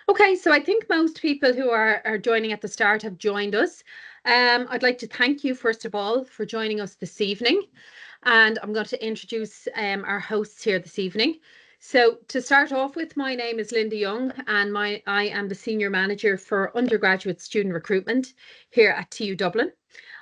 Okay, so I think most people who are joining at the start have joined us. I'd like to thank you, first of all, for joining us this evening. And I'm going to introduce our hosts here this evening. So to start off with, my name is Linda Young, and I am the Senior Manager for Undergraduate Student Recruitment here at TU Dublin.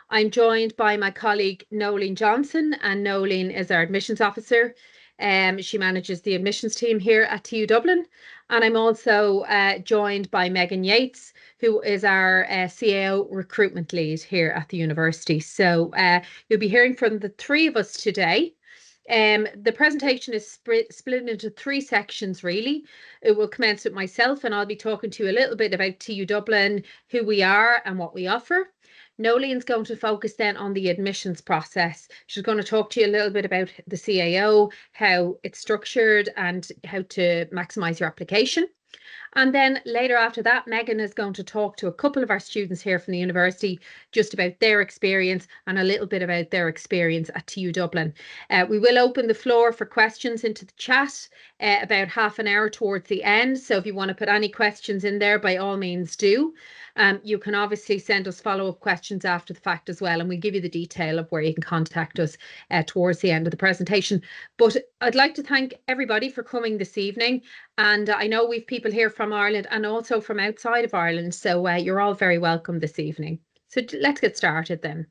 I'm joined by my colleague Nolene Johnson, and Nolene is our admissions officer. She manages the admissions team here at TU Dublin. And I'm also joined by Megan Yates, who is our CAO recruitment lead here at the university. So you'll be hearing from the three of us today. The presentation is split into three sections, really. It will commence with myself, and I'll be talking to you a little bit about TU Dublin, who we are and what we offer. Nolene's going to focus then on the admissions process. She's going to talk to you a little bit about the CAO, how it's structured and how to maximise your application. And then later after that, Megan is going to talk to a couple of our students here from the university just about their experience and a little bit about their experience at TU Dublin. We will open the floor for questions into the chat about half an hour towards the end. So if you want to put any questions in there, by all means do. You can obviously send us follow-up questions after the fact as well, and we'll give you the detail of where you can contact us towards the end of the presentation. But I'd like to thank everybody for coming this evening. And I know we've people here from Ireland and also from outside of Ireland. So you're all very welcome this evening. So let's get started then.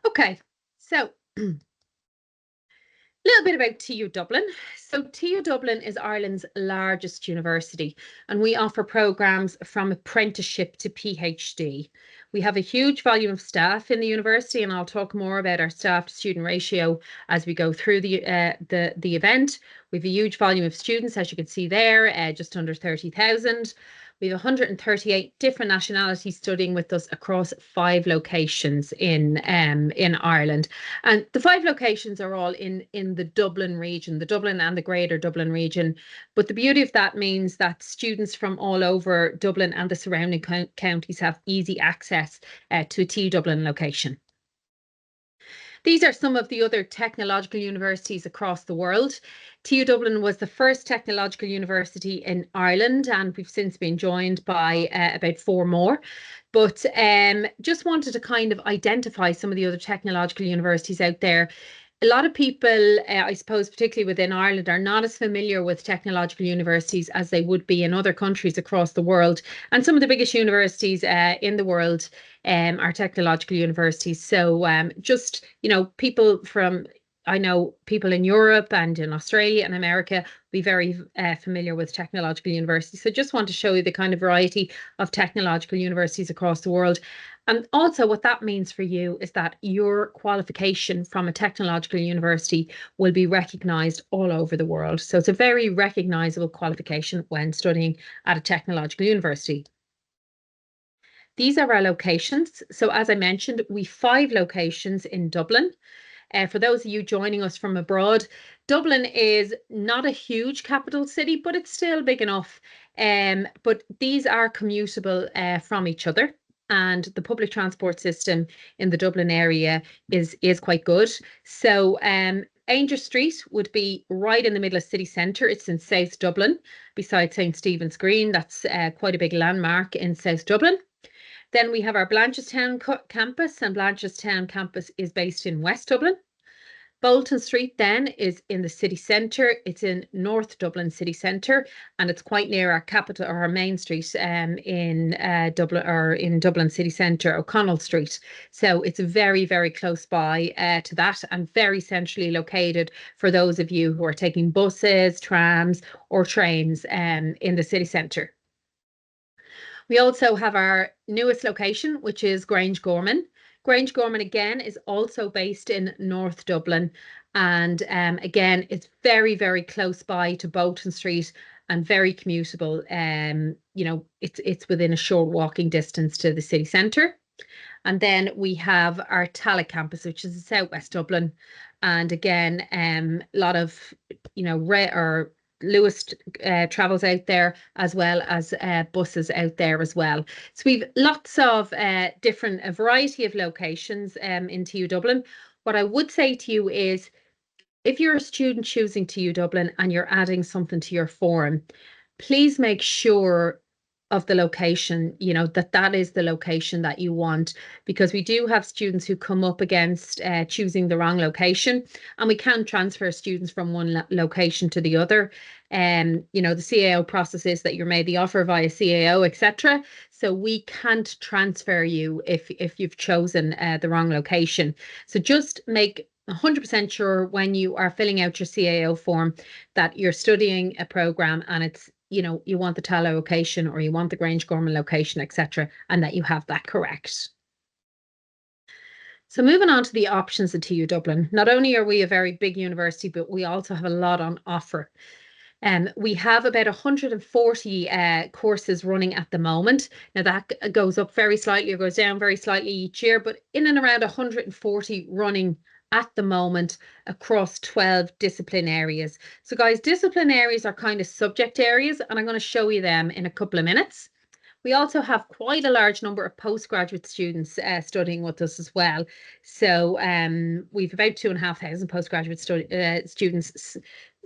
Okay, so a little bit about TU Dublin. So TU Dublin is Ireland's largest university, and we offer programmes from apprenticeship to PhD. We have a huge volume of staff in the university, and I'll talk more about our staff to student ratio as we go through the event. We have a huge volume of students, as you can see there, just under 30,000. We have 138 different nationalities studying with us across 5 locations in Ireland. And the 5 locations are all in the Dublin region, the Dublin and the Greater Dublin region. But the beauty of that means that students from all over Dublin and the surrounding counties have easy access to a TU Dublin location. These are some of the other technological universities across the world. TU Dublin was the first technological university in Ireland, and we've since been joined by about 4 more. But just wanted to kind of identify some of the other technological universities out there. A lot of people, I suppose, particularly within Ireland, are not as familiar with technological universities as they would be in other countries across the world. And some of the biggest universities in the world are technological universities. So just, people from, I know people in Europe and in Australia and America be very familiar with technological universities. So just want to show you the kind of variety of technological universities across the world. And also what that means for you is that your qualification from a technological university will be recognised all over the world. So it's a very recognisable qualification when studying at a technological university. These are our locations. So as I mentioned, we've 5 locations in Dublin. For those of you joining us from abroad, Dublin is not a huge capital city, but it's still big enough. But these are commutable from each other. And the public transport system in the Dublin area is quite good. So Ainger Street would be right in the middle of city centre. It's in South Dublin, beside St. Stephen's Green. That's quite a big landmark in South Dublin. Then we have our Blanchardstown campus, and Blanchardstown campus is based in West Dublin. Bolton Street then is in the city centre. It's in North Dublin city centre, and it's quite near our capital or our main street in Dublin, or in Dublin city centre, O'Connell Street. So it's very, very close by to that, and very centrally located for those of you who are taking buses, trams or trains in the city centre. We also have our newest location, which is Grangegorman. Grangegorman again is also based in North Dublin, and again it's very, very close by to Bolton Street and very commutable. It's within a short walking distance to the city centre. And then we have our Tallaght campus, which is in Southwest Dublin, and again a lot of Lewis travels out there, as well as buses out there as well. So we've lots of a variety of locations in TU Dublin. What I would say to you is, if you're a student choosing TU Dublin and you're adding something to your form, please make sure of the location, that is the location that you want, because we do have students who come up against choosing the wrong location, and we can transfer students from one location to the other. The CAO process is that you're made the offer via CAO, etc. So we can't transfer you if you've chosen the wrong location. So just make 100% sure when you are filling out your CAO form that you're studying a program and it's, you want the Tala location or you want the Grangegorman location, etc., and that you have that correct. So moving on to the options at TU Dublin, not only are we a very big university, but we also have a lot on offer. We have about 140 courses running at the moment. Now that goes up very slightly or goes down very slightly each year, but in and around 140 running at the moment across 12 discipline areas. So guys, discipline areas are kind of subject areas, and I'm going to show you them in a couple of minutes. We also have quite a large number of postgraduate students studying with us as well. So we've about 2,500 postgraduate students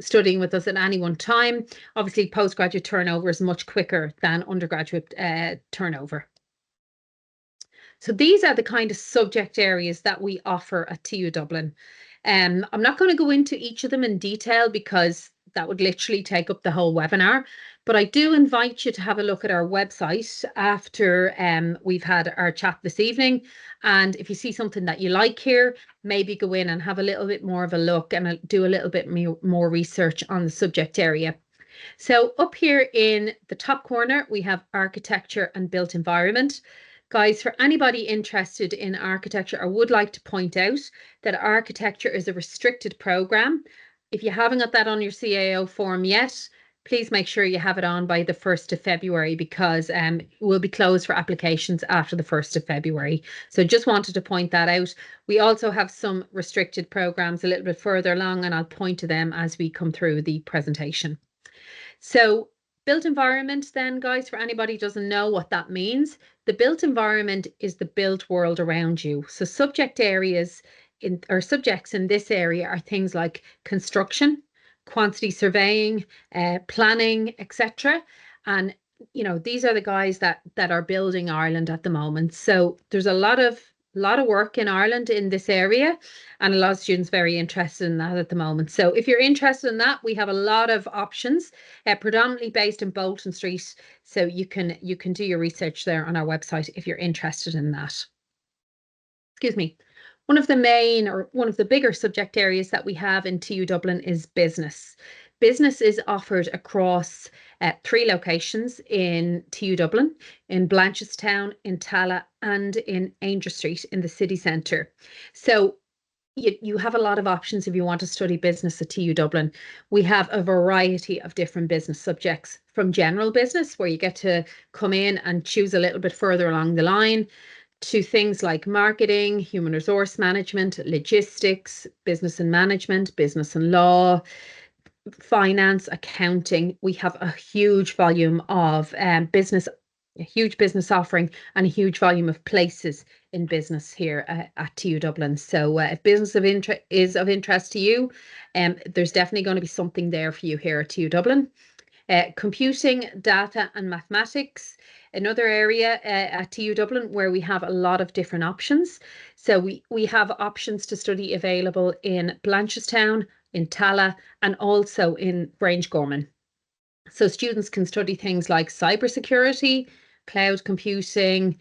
studying with us at any one time. Obviously, postgraduate turnover is much quicker than undergraduate turnover. So these are the kind of subject areas that we offer at TU Dublin. I'm not going to go into each of them in detail because that would literally take up the whole webinar, but I do invite you to have a look at our website after we've had our chat this evening. And if you see something that you like here, maybe go in and have a little bit more of a look and do a little bit more research on the subject area. So up here in the top corner, we have architecture and built environment. Guys, for anybody interested in architecture, I would like to point out that architecture is a restricted program. If you haven't got that on your CAO form yet, please make sure you have it on by the 1st of February because it will be closed for applications after the 1st of February. So just wanted to point that out. We also have some restricted programs a little bit further along, and I'll point to them as we come through the presentation. So built environment then, guys, for anybody who doesn't know what that means, the built environment is the built world around you. So subject areas or subjects in this area are things like construction, quantity surveying, planning, etc. And these are the guys that are building Ireland at the moment. So there's a lot of work in Ireland in this area, and a lot of students very interested in that at the moment. So if you're interested in that, we have a lot of options, predominantly based in Bolton Street. So you can do your research there on our website if you're interested in that. Excuse me. One of the bigger subject areas that we have in TU Dublin is business. Business is offered across 3 locations in TU Dublin, in Blanchardstown, in Tala, and in Ainger Street in the city centre. So you have a lot of options if you want to study business at TU Dublin. We have a variety of different business subjects, from general business, where you get to come in and choose a little bit further along the line, to things like marketing, human resource management, logistics, business and management, business and law, finance, accounting. We have a huge volume of business, a huge business offering, and a huge volume of places in business here at TU Dublin. So if business is of interest to you, there's definitely going to be something there for you here at TU Dublin. Computing, data and mathematics, another area at TU Dublin where we have a lot of different options. So we have options to study available in Blanchardstown, in Tala, and also in Grangegorman. So students can study things like cybersecurity, cloud computing,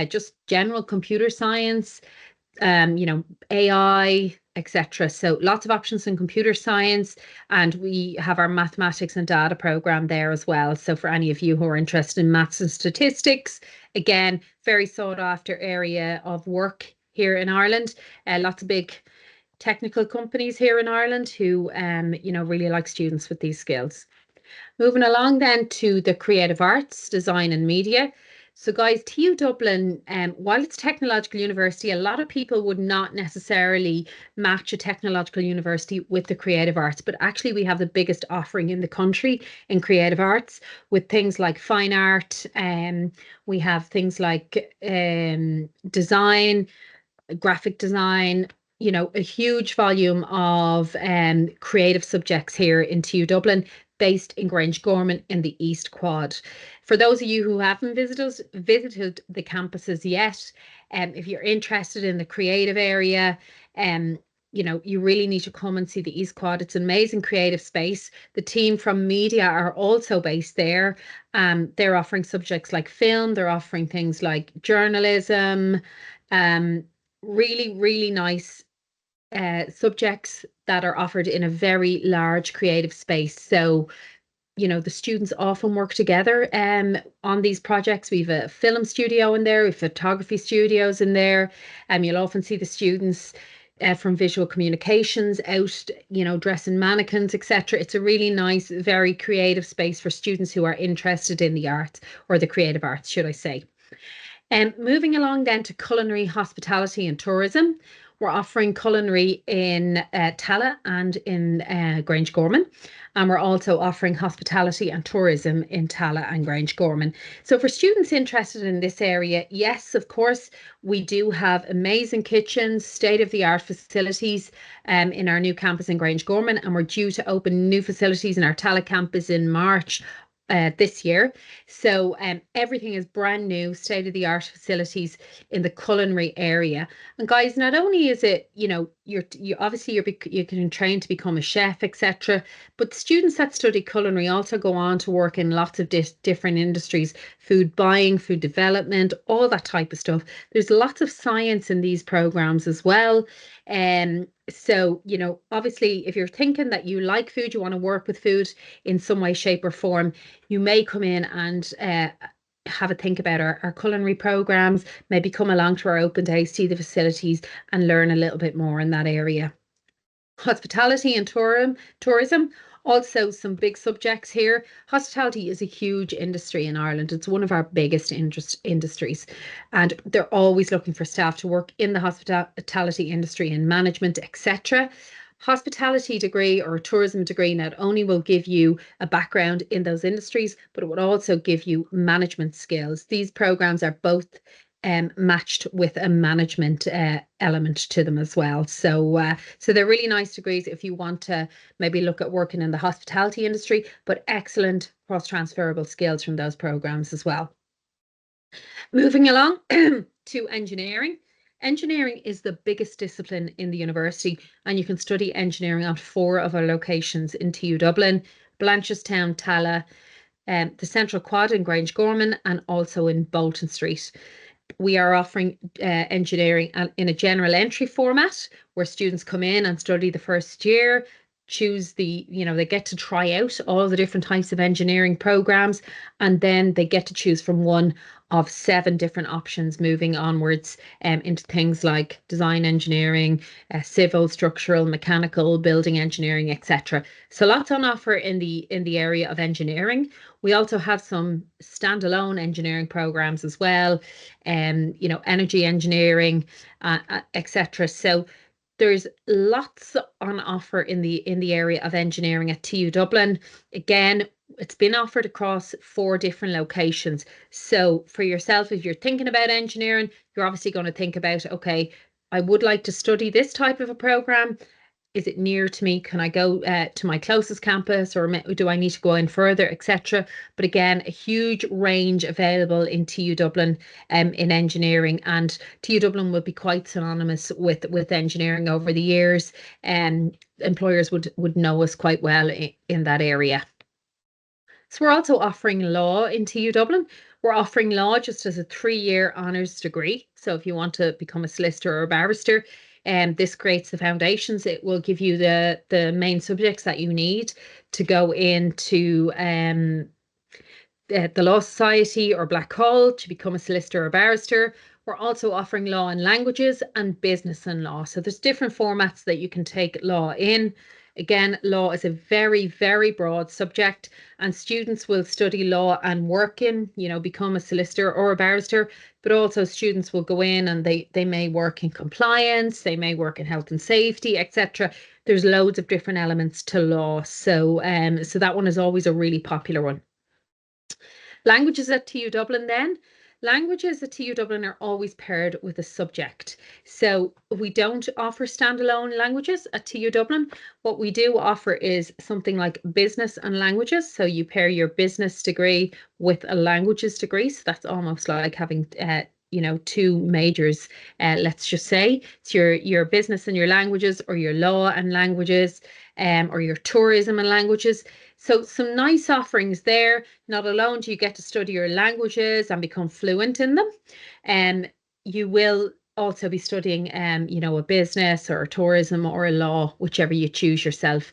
just general computer science, AI, etc. So lots of options in computer science, and we have our mathematics and data program there as well. So for any of you who are interested in maths and statistics, again, very sought after area of work here in Ireland. Lots of big technical companies here in Ireland who really like students with these skills. Moving along then to the creative arts, design and media. So guys, TU Dublin, while it's a technological university, a lot of people would not necessarily match a technological university with the creative arts, but actually we have the biggest offering in the country in creative arts with things like fine art. We have things like design, graphic design, a huge volume of creative subjects here in TU Dublin. based in Grangegorman in the East Quad. For those of you who haven't visited the campuses yet, if you're interested in the creative area, you know, you really need to come and see the East Quad. It's an amazing creative space. The team from media are also based there. They're offering subjects like film, they're offering things like journalism, really, really nice subjects that are offered in a very large creative space. So, you know, the students often work together on these projects. We have a film studio in there, we have photography studios in there, and you'll often see the students from visual communications out, you know, dressing mannequins, etc. It's a really nice, very creative space for students who are interested in the arts, or the creative arts, should I say. Moving along then to culinary, hospitality and tourism. We're offering culinary in Tallaght and in Grangegorman. And we're also offering hospitality and tourism in Tallaght and Grangegorman. So for students interested in this area, yes, of course, we do have amazing kitchens, state-of-the-art facilities in our new campus in Grangegorman, and we're due to open new facilities in our Tallaght campus in March this year. So everything is brand new, state-of-the-art facilities in the culinary area. And guys, not only is it, you know, you can train to become a chef, etc., but students that study culinary also go on to work in lots of different industries, food buying, food development, all that type of stuff. There's lots of science in these programs as well. So, you know, obviously, if you're thinking that you like food, you want to work with food in some way, shape or form, you may come in and have a think about our culinary programs, maybe come along to our open days, see the facilities and learn a little bit more in that area. Hospitality and tourism, also some big subjects here. Hospitality is a huge industry in Ireland. It's one of our biggest industries, and they're always looking for staff to work in the hospitality industry, in management, etc. Hospitality degree or a tourism degree not only will give you a background in those industries, but it would also give you management skills. These programs are both matched with a management element to them as well. So they're really nice degrees if you want to maybe look at working in the hospitality industry, but excellent cross-transferable skills from those programs as well. Moving along to engineering. Engineering is the biggest discipline in the university, and you can study engineering at 4 of our locations in TU Dublin, Blanchardstown, Tallaght, the Central Quad in Grangegorman, and also in Bolton Street. We are offering engineering in a general entry format where students come in and study the first year, choose they get to try out all the different types of engineering programs, and then they get to choose from one of 7 different options moving onwards into things like design engineering, civil, structural, mechanical, building engineering, etc. So lots on offer in the area of engineering. We also have some standalone engineering programs as well, energy engineering, etc. So there's lots on offer in the area of engineering at TU Dublin. Again, it's been offered across 4 different locations. So for yourself, if you're thinking about engineering, you're obviously going to think about, okay, I would like to study this type of a program. Is it near to me? Can I go to my closest campus, or do I need to go in further, etc.? But again, a huge range available in TU Dublin in engineering, and TU Dublin will be quite synonymous with engineering over the years. Employers would know us quite well in that area. So we're also offering law in TU Dublin. We're offering law just as a 3-year honours degree. So if you want to become a solicitor or a barrister, this creates the foundations. It will give you the main subjects that you need to go into the Law Society or Blackhall to become a solicitor or barrister. We're also offering law and languages and business and law. So there's different formats that you can take law in. Again, law is a very, very broad subject, and students will study law and work in, become a solicitor or a barrister, but also students will go in and they may work in compliance, they may work in health and safety, etc. There's loads of different elements to law. So that one is always a really popular one. Languages at TU Dublin then. Languages at TU Dublin are always paired with a subject. So we don't offer standalone languages at TU Dublin. What we do offer is something like business and languages. So you pair your business degree with a languages degree. So that's almost like having two majors. Let's just say it's your business and your languages, or your law and languages, or your tourism and languages. So some nice offerings there. Not alone do you get to study your languages and become fluent in them, you will also be studying, a business or a tourism or a law, whichever you choose yourself.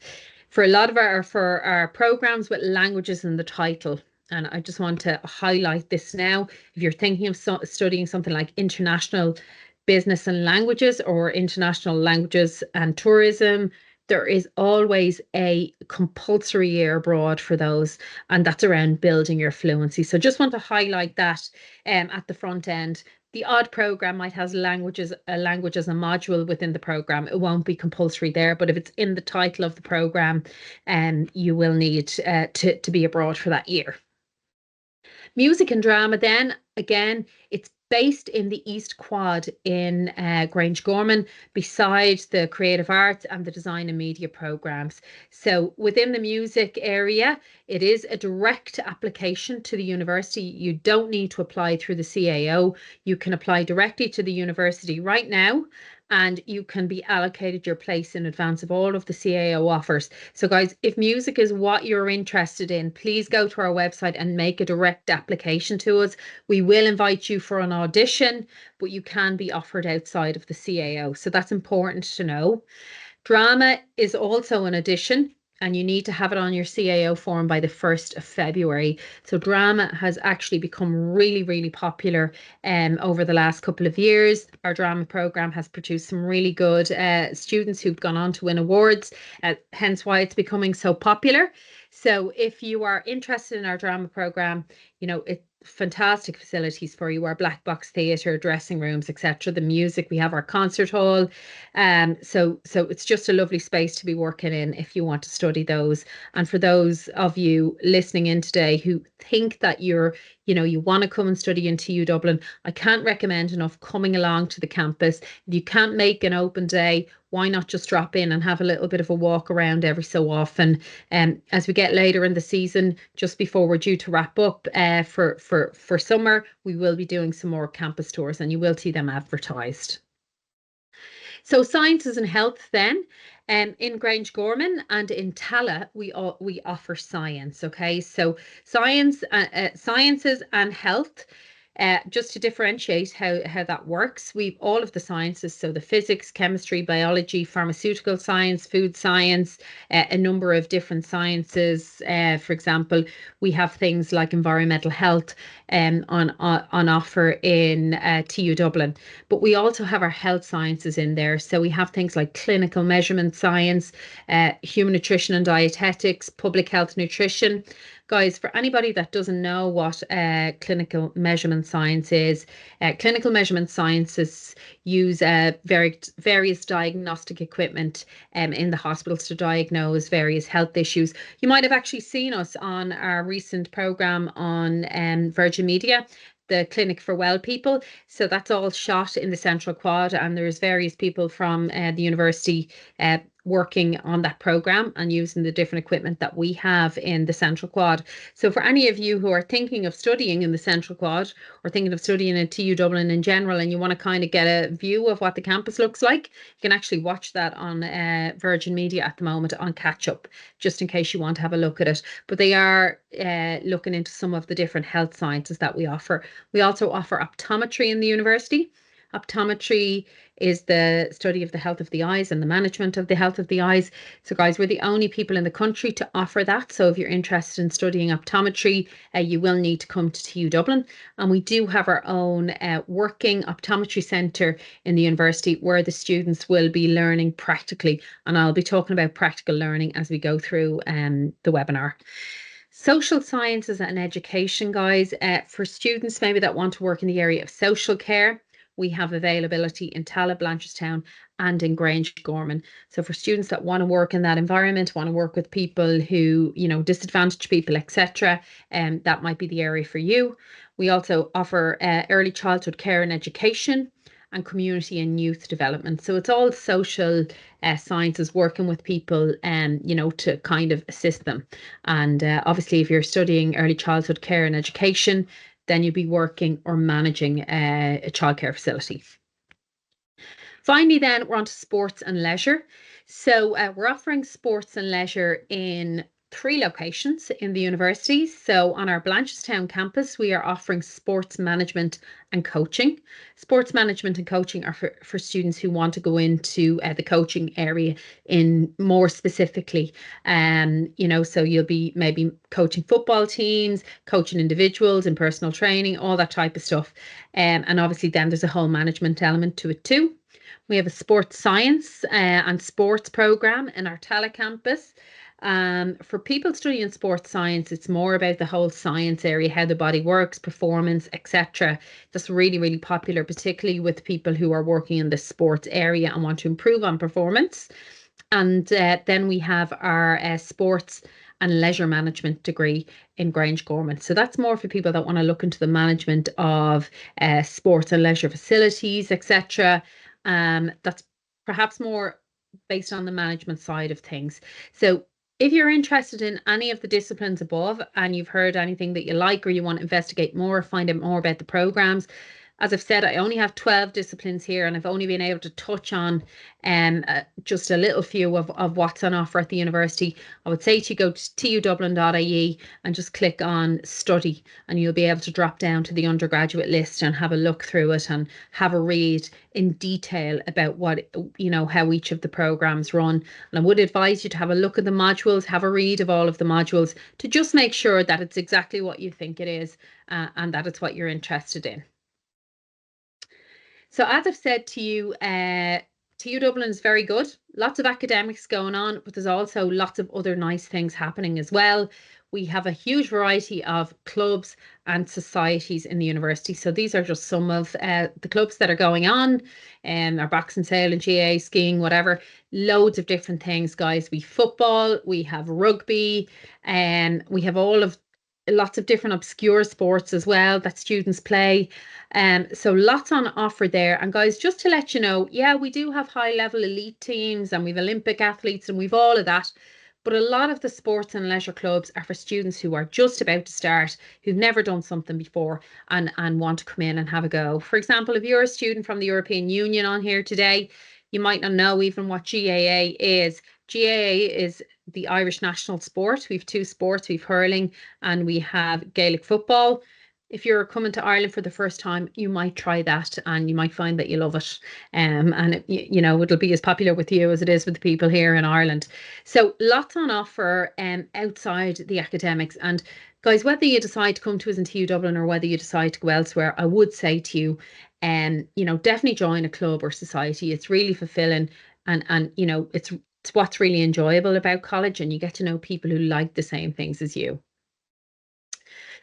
For a lot of our programs with languages in the title, and I just want to highlight this now. If you're thinking of studying something like international business and languages, or international languages and tourism, there is always a compulsory year abroad for those, and that's around building your fluency. So just want to highlight that at the front end. The odd program might have a language as a module within the program. It won't be compulsory there, but if it's in the title of the program, you will need to be abroad for that year. Music and drama then, again, it's based in the East Quad in Grangegorman, beside the creative arts and the design and media programs. So within the music area, it is a direct application to the university. You don't need to apply through the CAO. You can apply directly to the university right now, and you can be allocated your place in advance of all of the CAO offers. So guys, if music is what you're interested in, please go to our website and make a direct application to us. We will invite you for an audition, but you can be offered outside of the CAO. So that's important to know. Drama is also an addition, and you need to have it on your CAO form by the 1st of February. So drama has actually become really, really popular over the last couple of years. Our drama program has produced some really good students who've gone on to win awards, hence why it's becoming so popular. So if you are interested in our drama program, it's fantastic facilities for you, our black box theatre, dressing rooms, etc. The music, we have our concert hall, so it's just a lovely space to be working in if you want to study those. And for those of you listening in today who think that you want to come and study in TU Dublin, I can't recommend enough coming along to the campus. If you can't make an open day, why not just drop in and have a little bit of a walk around every so often? As we get later in the season, just before we're due to wrap up for summer, we will be doing some more campus tours, and you will see them advertised. So sciences and health then, in Grangegorman and in Tala, we offer science. Okay, so sciences and health. Just to differentiate how that works, we've all of the sciences, so the physics, chemistry, biology, pharmaceutical science, food science, a number of different sciences. For example, we have things like environmental health on offer in TU Dublin, but we also have our health sciences in there. So we have things like clinical measurement science, human nutrition and dietetics, public health nutrition. Guys, for anybody that doesn't know what clinical measurement science is, clinical measurement sciences use various diagnostic equipment in the hospitals to diagnose various health issues. You might have actually seen us on our recent programme on Virgin Media, the Clinic for Well People. So that's all shot in the Central Quad, and there's various people from the university working on that program and using the different equipment that we have in the Central Quad. So for any of you who are thinking of studying in the Central Quad, or thinking of studying at TU Dublin in general, and you want to kind of get a view of what the campus looks like, you can actually watch that on Virgin Media at the moment on Catch Up, just in case you want to have a look at it. But they are looking into some of the different health sciences that we offer. We also offer optometry in the university. Optometry is the study of the health of the eyes and the management of the health of the eyes. So guys, we're the only people in the country to offer that. So if you're interested in studying optometry, you will need to come to TU Dublin. And we do have our own working optometry centre in the university, where the students will be learning practically. And I'll be talking about practical learning as we go through the webinar. Social sciences and education, guys, for students maybe that want to work in the area of social care, we have availability in Tala, Blanchardstown, and in Grangegorman. So for students that want to work in that environment, want to work with people who, disadvantaged people, etc., that might be the area for you. We also offer early childhood care and education, and community and youth development. So it's all social sciences, working with people, to kind of assist them. And obviously, if you're studying early childhood care and education, then you'll be working or managing a childcare facility. Finally, then we're on to sports and leisure. So we're offering sports and leisure in 3 locations in the university. So on our Blanchardstown campus, we are offering sports management and coaching. Sports management and coaching are for students who want to go into the coaching area in more specifically. So you'll be maybe coaching football teams, coaching individuals in personal training, all that type of stuff. And obviously then there's a whole management element to it too. We have a sports science and sports program in our Tala campus. For people studying sports science, it's more about the whole science area, how the body works, performance, etc. That's really, really popular, particularly with people who are working in the sports area and want to improve on performance. And then we have our sports and leisure management degree in Grange Gorman. So that's more for people that want to look into the management of sports and leisure facilities, etc. That's perhaps more based on the management side of things. So if you're interested in any of the disciplines above and you've heard anything that you like or you want to investigate more, find out more about the programs, as I've said, I only have 12 disciplines here and I've only been able to touch on just a little few of what's on offer at the university. I would say to go to tudublin.ie and just click on study, and you'll be able to drop down to the undergraduate list and have a look through it and have a read in detail about how each of the programs run. And I would advise you to have a look at the modules, have a read of all of the modules to just make sure that it's exactly what you think it is and that it's what you're interested in. So as I've said to you, TU Dublin is very good. Lots of academics going on, but there's also lots of other nice things happening as well. We have a huge variety of clubs and societies in the university. So these are just some of the clubs that are going on, our boxing, sailing, GA, skiing, whatever. Loads of different things, guys. We football, we have rugby, and we have lots of different obscure sports as well that students play. So lots on offer there. And guys, just to let you know, yeah, we do have high level elite teams and we've Olympic athletes and we've all of that. But a lot of the sports and leisure clubs are for students who are just about to start, who've never done something before and want to come in and have a go. For example, if you're a student from the European Union on here today, you might not know even what GAA is. GAA is the Irish national sport. We've 2 sports, we've hurling and we have Gaelic football. If you're coming to Ireland for the first time, you might try that and you might find that you love it. And it'll be as popular with you as it is with the people here in Ireland. So lots on offer outside the academics. And guys, whether you decide to come to us in TU Dublin or whether you decide to go elsewhere, I would say to you, definitely join a club or society. It's really fulfilling and it's what's really enjoyable about college, and you get to know people who like the same things as you.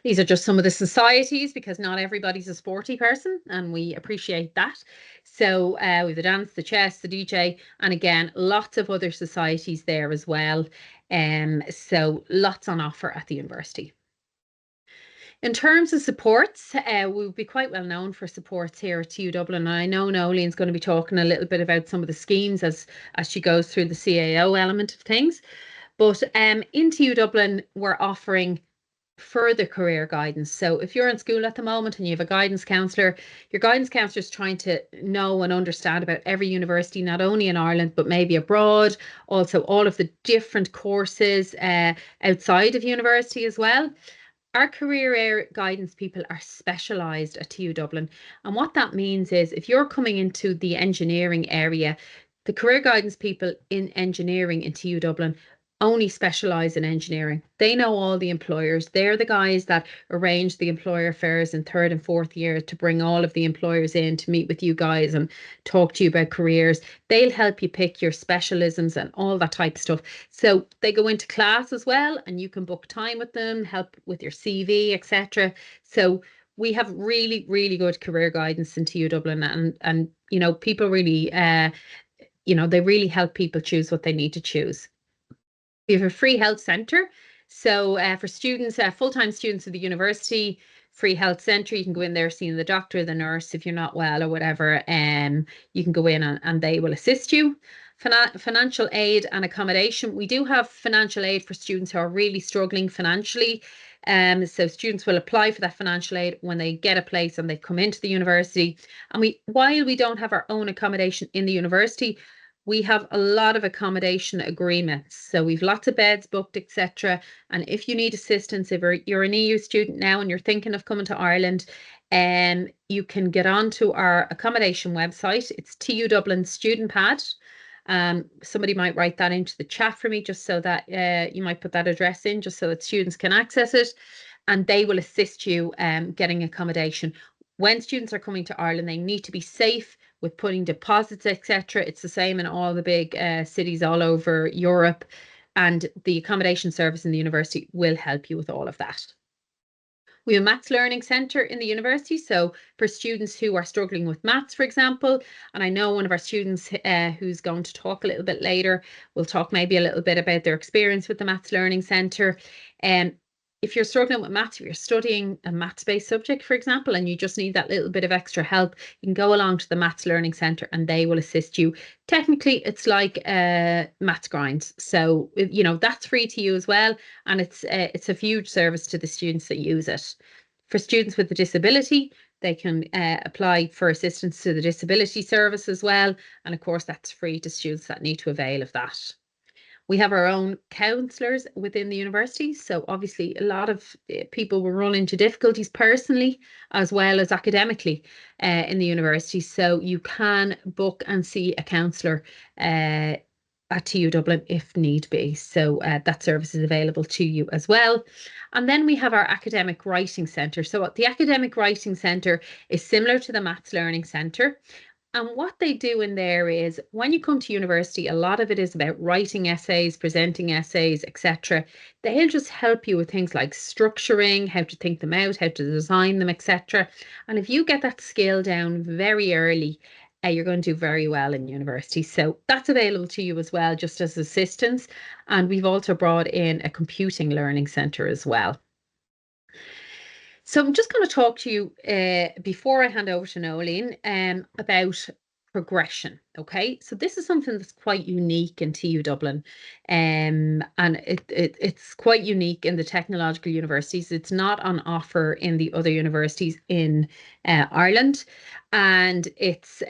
These are just some of the societies because not everybody's a sporty person and we appreciate that. So we have the dance, the chess, the DJ, and again, lots of other societies there as well. So lots on offer at the university. In terms of supports, we'll be quite well known for supports here at TU Dublin. And I know Nolene's going to be talking a little bit about some of the schemes as she goes through the CAO element of things. But in TU Dublin, we're offering further career guidance. So if you're in school at the moment and you have a guidance counsellor, your guidance counsellor is trying to know and understand about every university, not only in Ireland, but maybe abroad, also all of the different courses outside of university as well. Our career guidance people are specialised at TU Dublin. And what that means is if you're coming into the engineering area, the career guidance people in engineering in TU Dublin only specialise in engineering. They know all the employers. They're the guys that arrange the employer fairs in 3rd and 4th year to bring all of the employers in to meet with you guys and talk to you about careers. They'll help you pick your specialisms and all that type of stuff. So they go into class as well and you can book time with them, help with your CV, etc. So we have really, really good career guidance in TU Dublin and people really, they really help people choose what they need to choose. We have a free health centre. So for students, full-time students of the university, free health centre. You can go in there, seeing the doctor, the nurse, if you're not well or whatever, you can go in and they will assist you. Financial aid and accommodation. We do have financial aid for students who are really struggling financially. So students will apply for that financial aid when they get a place and they come into the university. And while we don't have our own accommodation in the university, we have a lot of accommodation agreements. So we've lots of beds booked, etc. And if you need assistance, if you're an EU student now and you're thinking of coming to Ireland, you can get onto our accommodation website. It's TU Dublin Student Pad. Somebody might write that into the chat for me, just so that you might put that address in, just so that students can access it, and they will assist you getting accommodation. When students are coming to Ireland, they need to be safe with putting deposits, etc. It's the same in all the big cities all over Europe, and the accommodation service in the university will help you with all of that. We have a maths learning centre in the university. So for students who are struggling with maths, for example, and I know one of our students who's going to talk a little bit later, will talk maybe a little bit about their experience with the maths learning centre. If you're struggling with maths, if you're studying a maths-based subject, for example, and you just need that little bit of extra help, you can go along to the Maths Learning Centre and they will assist you. Technically, it's like Maths Grinds. So, you know, that's free to you as well. And it's a huge service to the students that use it. For students with a disability, they can apply for assistance to the disability service as well. And of course, that's free to students that need to avail of that. We have our own counsellors within the university. So obviously a lot of people will run into difficulties personally as well as academically in the university. So you can book and see a counsellor at TU Dublin if need be. So that service is available to you as well. And then we have our Academic Writing Centre. So the Academic Writing Centre is similar to the Maths Learning Centre. And what they do in there is, when you come to university, a lot of it is about writing essays, presenting essays, etc. They'll just help you with things like structuring, how to think them out, how to design them, etc. And if you get that skill down very early, you're going to do very well in university. So that's available to you as well, just as assistance. And we've also brought in a computing learning centre as well. So I'm just going to talk to you before I hand over to Nolene about progression. Okay, so this is something that's quite unique in TU Dublin, and it's quite unique in the technological universities. It's not on offer in the other universities in Ireland, and it's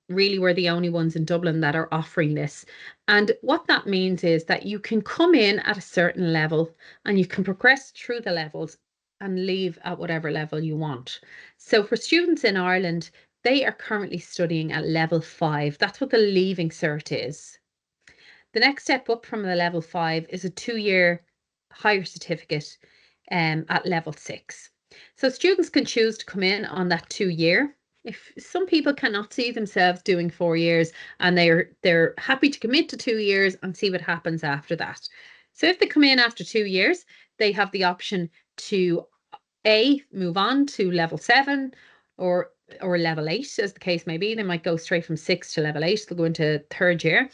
really we're the only ones in Dublin that are offering this. And what that means is that you can come in at a certain level and you can progress through the levels and leave at whatever level you want. So for students in Ireland, they are currently studying at level 5. That's what the leaving cert is. The next step up from the level 5 is a 2-year higher certificate at level 6. So students can choose to come in on that 2-year. If some people cannot see themselves doing 4 years and they're happy to commit to 2 years and see what happens after that. So if they come in after 2 years, they have the option to move on to level 7 or level 8, as the case may be. They might go straight from 6 to level 8. They'll go into 3rd year.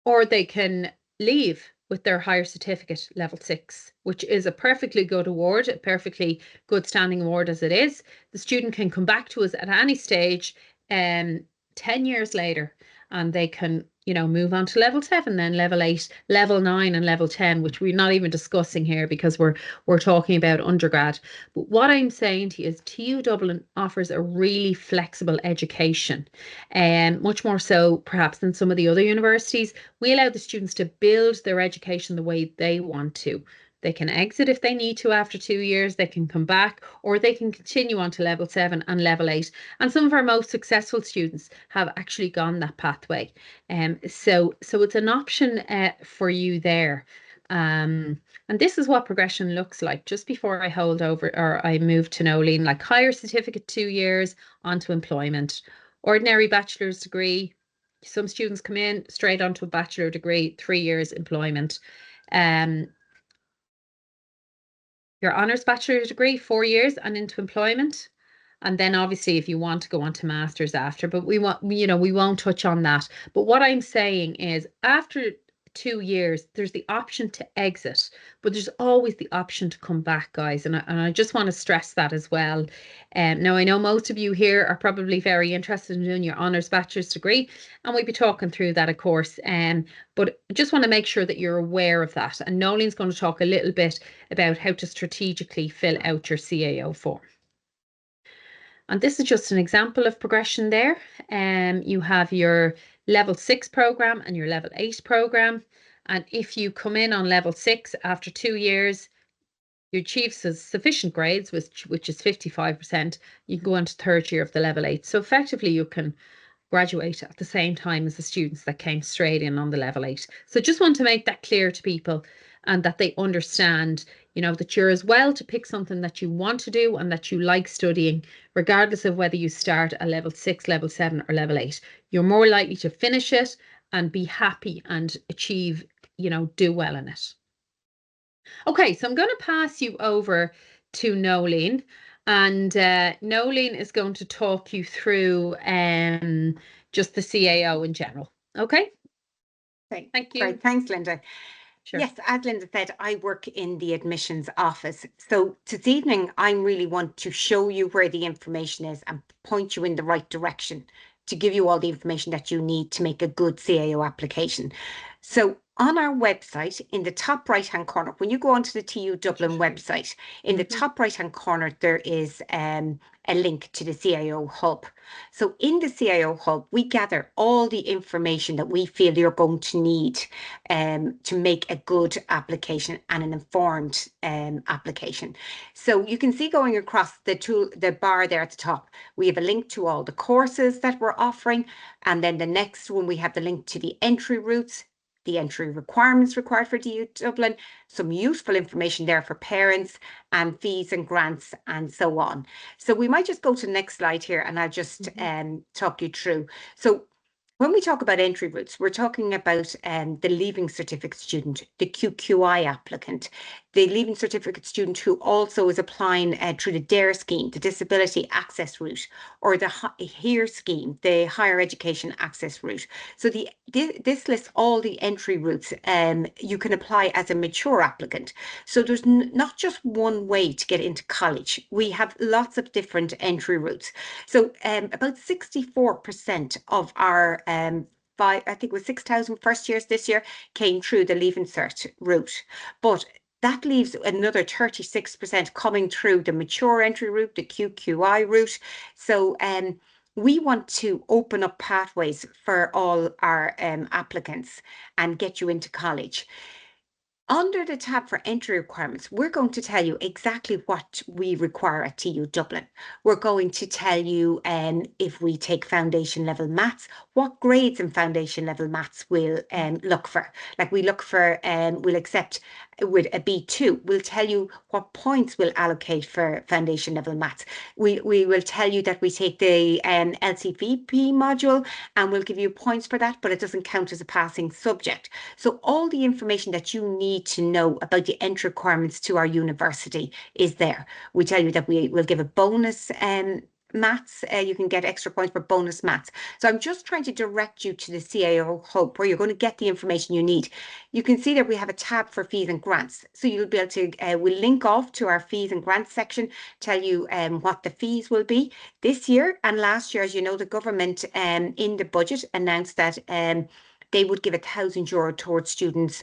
Or they can leave with their higher certificate, level 6, which is a perfectly good award, a perfectly good standing award as it is. The student can come back to us at any stage 10 years later, and they can, you know, move on to level 7, then level 8, level 9 and level 10, which we're not even discussing here because we're talking about undergrad. But what I'm saying to you is TU Dublin offers a really flexible education, and much more so perhaps than some of the other universities. We allow the students to build their education the way they want to. They can exit if they need to after 2 years, they can come back, or they can continue on to level 7 and level 8. And some of our most successful students have actually gone that pathway. So it's an option for you there. And this is what progression looks like. Just before I hold over or I move to Nolene, like higher certificate 2 years onto employment, ordinary bachelor's degree. Some students come in straight onto a bachelor degree, 3 years employment. Your honours bachelor's degree, 4 years and into employment. And then obviously if you want to go on to masters after, but we won't touch on that. But what I'm saying is after 2 years, there's the option to exit, but there's always the option to come back, guys. And I just want to stress that as well. Now, I know most of you here are probably very interested in doing your honours bachelor's degree, and we'll be talking through that, of course. But I just want to make sure that you're aware of that. And Nolene's going to talk a little bit about how to strategically fill out your CAO form. And this is just an example of progression there. You have your level 6 program and your level 8 program. And if you come in on level 6 after 2 years, you achieve sufficient grades, which is 55%, you can go on to third year of the level 8. So effectively you can graduate at the same time as the students that came straight in on the level 8. So just want to make that clear to people, and that they understand, you know, that you're as well to pick something that you want to do and that you like studying, regardless of whether you start at level 6, level 7 or level 8. You're more likely to finish it and be happy and achieve, you know, do well in it. Okay, so I'm going to pass you over to Nolene, and Nolene is going to talk you through just the CAO in general. Okay? Great. Thank you. Great. Thanks, Linda. Sure. Yes, as Linda said, I work in the admissions office. So this evening, I really want to show you where the information is and point you in the right direction to give you all the information that you need to make a good CAO application. So on our website, in the top right-hand corner, when you go onto the TU Dublin website, in the top right-hand corner, there is a link to the CAO Hub. So in the CAO Hub, we gather all the information that we feel you're going to need to make a good application and an informed application. So you can see going across the bar there at the top, we have a link to all the courses that we're offering. And then the next one, we have the link to the entry routes, the entry requirements required for TU Dublin, some useful information there for parents, and fees and grants and so on. So we might just go to the next slide here, and I'll just talk you through. So when we talk about entry routes, we're talking about the Leaving Certificate student, the QQI applicant, the Leaving Certificate student who also is applying through the DARE scheme, the Disability Access Route, or the HERE scheme, the Higher Education Access Route. So this lists all the entry routes you can apply as a mature applicant. So there's not just one way to get into college. We have lots of different entry routes. So about 64% of our I think it was 6,000 first years this year came through the Leaving Cert route. But that leaves another 36% coming through the mature entry route, the QQI route. So we want to open up pathways for all our applicants and get you into college. Under the tab for entry requirements, we're going to tell you exactly what we require at TU Dublin. We're going to tell you if we take foundation level maths, what grades in foundation level maths we'll look for. Like we look for, we'll accept with a B2. We'll tell you what points we'll allocate for foundation level maths. We will tell you that we take the LCVP module and we'll give you points for that, but it doesn't count as a passing subject. So all the information that you need to know about the entry requirements to our university is there. We tell you that we will give a bonus maths. You can get extra points for bonus maths. So I'm just trying to direct you to the CAO Hub where you're going to get the information you need. You can see that we have a tab for fees and grants. So you'll be able to, we'll link off to our fees and grants section, tell you what the fees will be this year. And last year, as you know, the government in the budget announced that they would give €1,000 towards students'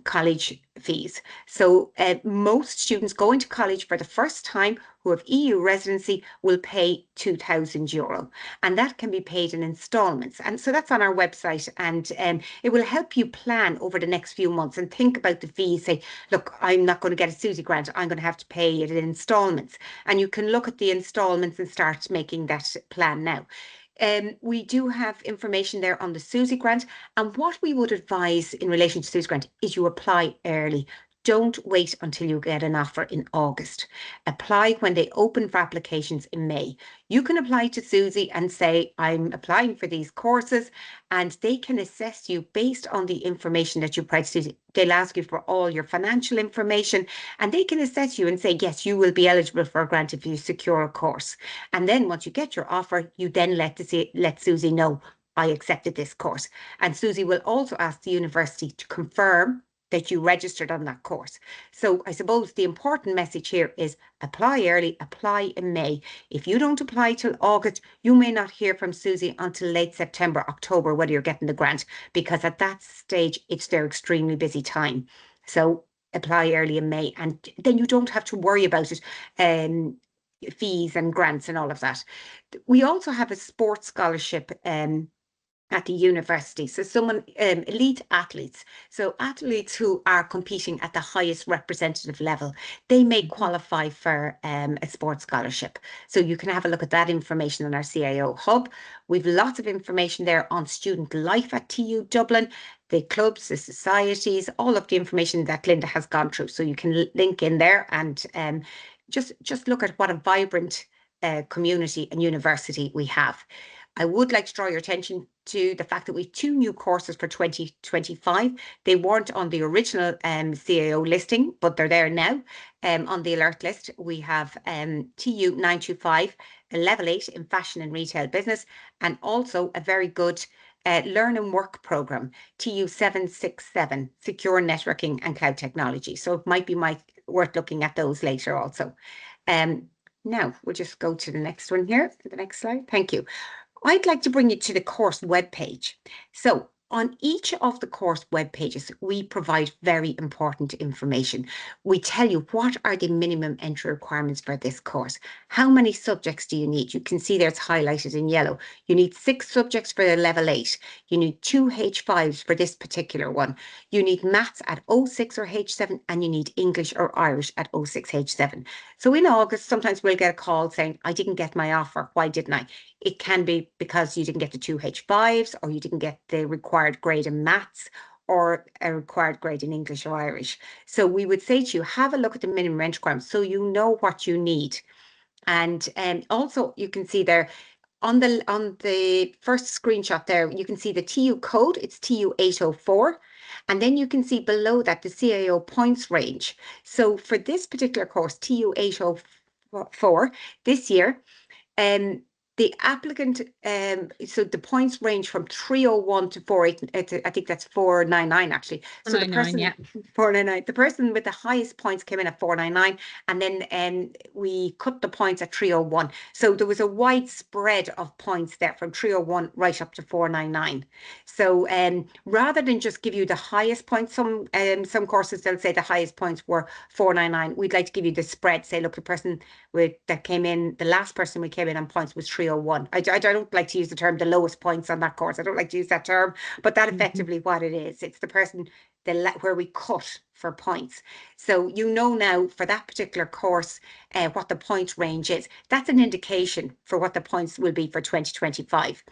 college fees. So most students going to college for the first time who have EU residency will pay €2,000, and that can be paid in instalments. And so that's on our website, and it will help you plan over the next few months and think about the fees. Say, look, I'm not going to get a SUSI grant. I'm going to have to pay it in instalments. And you can look at the instalments and start making that plan now. We do have information there on the SUSI grant, and what we would advise in relation to SUSI grant is you apply early. Don't wait until you get an offer in August. Apply when they open for applications in May. You can apply to SUSI and say, I'm applying for these courses, and they can assess you based on the information that you provide to SUSI. They'll ask you for all your financial information, and they can assess you and say, yes, you will be eligible for a grant if you secure a course. And then once you get your offer, you then let SUSI know, I accepted this course. And Susie will also ask the university to confirm that you registered on that course. So I suppose the important message here is apply early, apply in May. If you don't apply till August, you may not hear from Susie until late September, October, whether you're getting the grant, because at that stage, it's their extremely busy time. So apply early in May, and then you don't have to worry about it, fees and grants and all of that. We also have a sports scholarship at the university. So someone, elite athletes, so athletes who are competing at the highest representative level, they may qualify for a sports scholarship. So you can have a look at that information on our CAO hub. We've lots of information there on student life at TU Dublin, the clubs, the societies, all of the information that Linda has gone through. So you can link in there and just look at what a vibrant community and university we have. I would like to draw your attention to the fact that we have 2 new courses for 2025. They weren't on the original CAO listing, but they're there now on the alert list. We have TU 925, a level 8 in fashion and retail business, and also a very good learn and work program, TU 767, secure networking and cloud technology. So it might be worth looking at those later also. Now we'll just go to the next one here, the next slide. Thank you. I'd like to bring you to the course webpage. So on each of the course web pages, we provide very important information. We tell you what are the minimum entry requirements for this course. How many subjects do you need? You can see there it's highlighted in yellow. You need 6 subjects for the level 8. You need 2 H5s for this particular one. You need maths at O6 or H7, and you need English or Irish at O6 H7. So in August, sometimes we'll get a call saying, I didn't get my offer. Why didn't I? It can be because you didn't get the 2 H5s, or you didn't get the required grade in maths, or a required grade in English or Irish. So we would say to you, have a look at the minimum entry requirements so you know what you need. And also you can see there on the first screenshot there, you can see the TU code, it's TU 804. And then you can see below that the CAO points range. So for this particular course, TU 804, this year, the applicant, so the points range from 301 to 48, I think that's 499 actually. So the person, 499, the person with the highest points came in at 499, and then we cut the points at 301. So there was a wide spread of points there from 301 right up to 499. So rather than just give you the highest points, some courses they'll say the highest points were 499. We'd like to give you the spread. Say, look, the person that came in, the last person we came in on points was 301. I don't like to use the term the lowest points on that course. I don't like to use that term, but that's effectively what it is. It's the person where we cut for points. So you know now for that particular course what the point range is. That's an indication for what the points will be for 2025.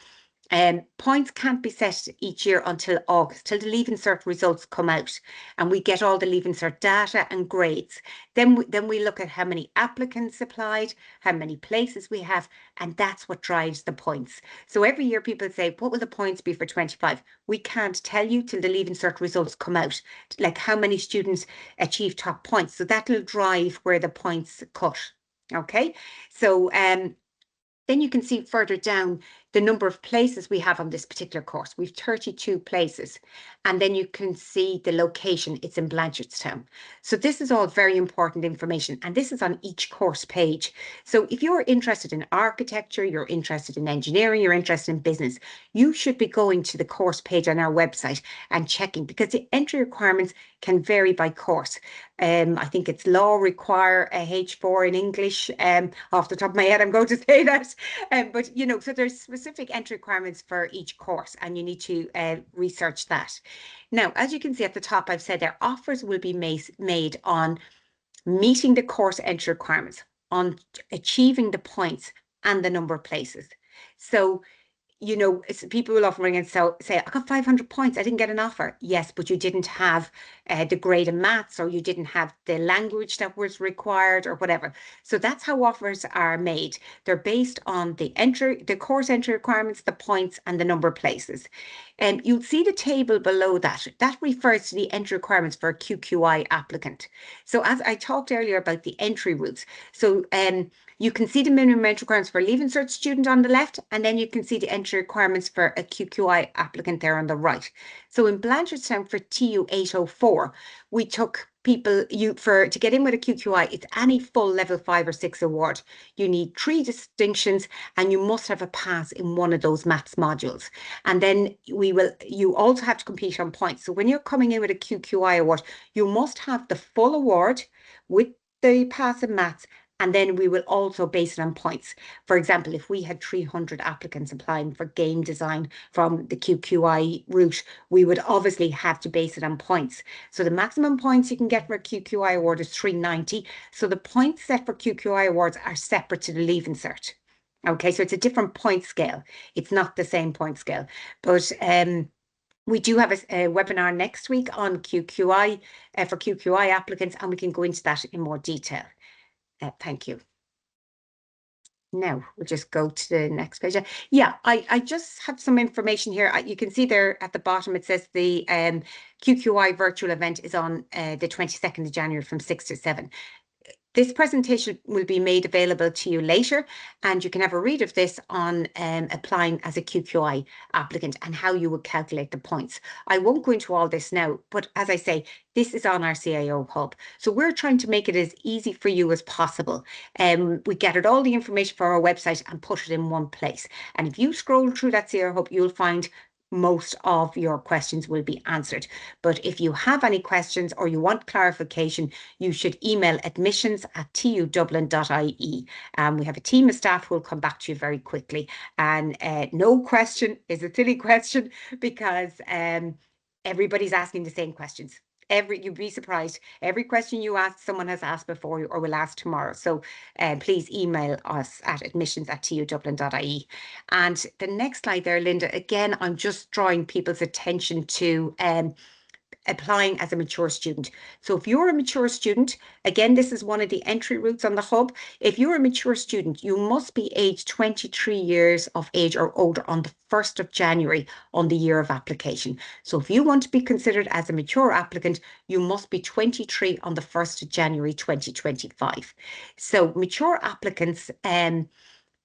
Points can't be set each year until August, till the Leaving Cert results come out, and we get all the Leaving Cert data and grades. Then we look at how many applicants applied, how many places we have, and that's what drives the points. So every year people say, what will the points be for 25? We can't tell you till the Leaving Cert results come out, like how many students achieve top points. So that'll drive where the points cut. Okay, so then you can see further down the number of places we have on this particular course. We've 32 places. And then you can see the location. It's in Blanchardstown. So this is all very important information. And this is on each course page. So if you're interested in architecture, you're interested in engineering, you're interested in business, you should be going to the course page on our website and checking, because the entry requirements can vary by course. I think it's law require a H4 in English. Off the top of my head, I'm going to say that. But, you know, so there's specific entry requirements for each course, and you need to research that. Now, as you can see at the top, I've said there offers will be made on meeting the course entry requirements, on achieving the points and the number of places. So, you know, people will often ring and say, I got 500 points, I didn't get an offer. Yes, but you didn't have the grade in maths, or you didn't have the language that was required, or whatever. So that's how offers are made. They're based on the course entry requirements, the points, and the number of places. And you'll see the table below that. That refers to the entry requirements for a QQI applicant. So as I talked earlier about the entry routes, so you can see the minimum entry requirements for a Leaving Cert student on the left, and then you can see the entry entry requirements for a QQI applicant there on the right. So in Blanchardstown for TU 804, we took people to get in with a QQI, it's any full level 5 or 6 award. You need 3 distinctions and you must have a pass in one of those maths modules. And then you also have to compete on points. So when you're coming in with a QQI award, you must have the full award with the pass in maths, and then we will also base it on points. For example, if we had 300 applicants applying for game design from the QQI route, we would obviously have to base it on points. So the maximum points you can get for a QQI award is 390. So the points set for QQI awards are separate to the Leaving Cert. Okay, so it's a different point scale. It's not the same point scale. But we do have a webinar next week on QQI for QQI applicants, and we can go into that in more detail. Thank you. Now we'll just go to the next page. Yeah, I just have some information here. You can see there at the bottom, it says the QQI virtual event is on the 22nd of January from 6 to 7. This presentation will be made available to you later, and you can have a read of this on applying as a QQI applicant and how you would calculate the points. I won't go into all this now, but as I say, this is on our CAO Hub. So we're trying to make it as easy for you as possible. We gathered all the information from our website and put it in one place. And if you scroll through that CAO Hub, you'll find most of your questions will be answered. But if you have any questions or you want clarification, you should email admissions@tudublin.ie. We have a team of staff who will come back to you very quickly. And no question is a silly question, because everybody's asking the same questions. You'd be surprised. Every question you ask, someone has asked before or will ask tomorrow. So please email us at admissions@tudublin.ie. And the next slide there, Linda, again, I'm just drawing people's attention to applying as a mature student. So if you're a mature student, again, this is one of the entry routes on the hub. If you're a mature student, you must be aged 23 years of age or older on the 1st of January on the year of application. So if you want to be considered as a mature applicant, you must be 23 on the 1st of January 2025. So mature applicants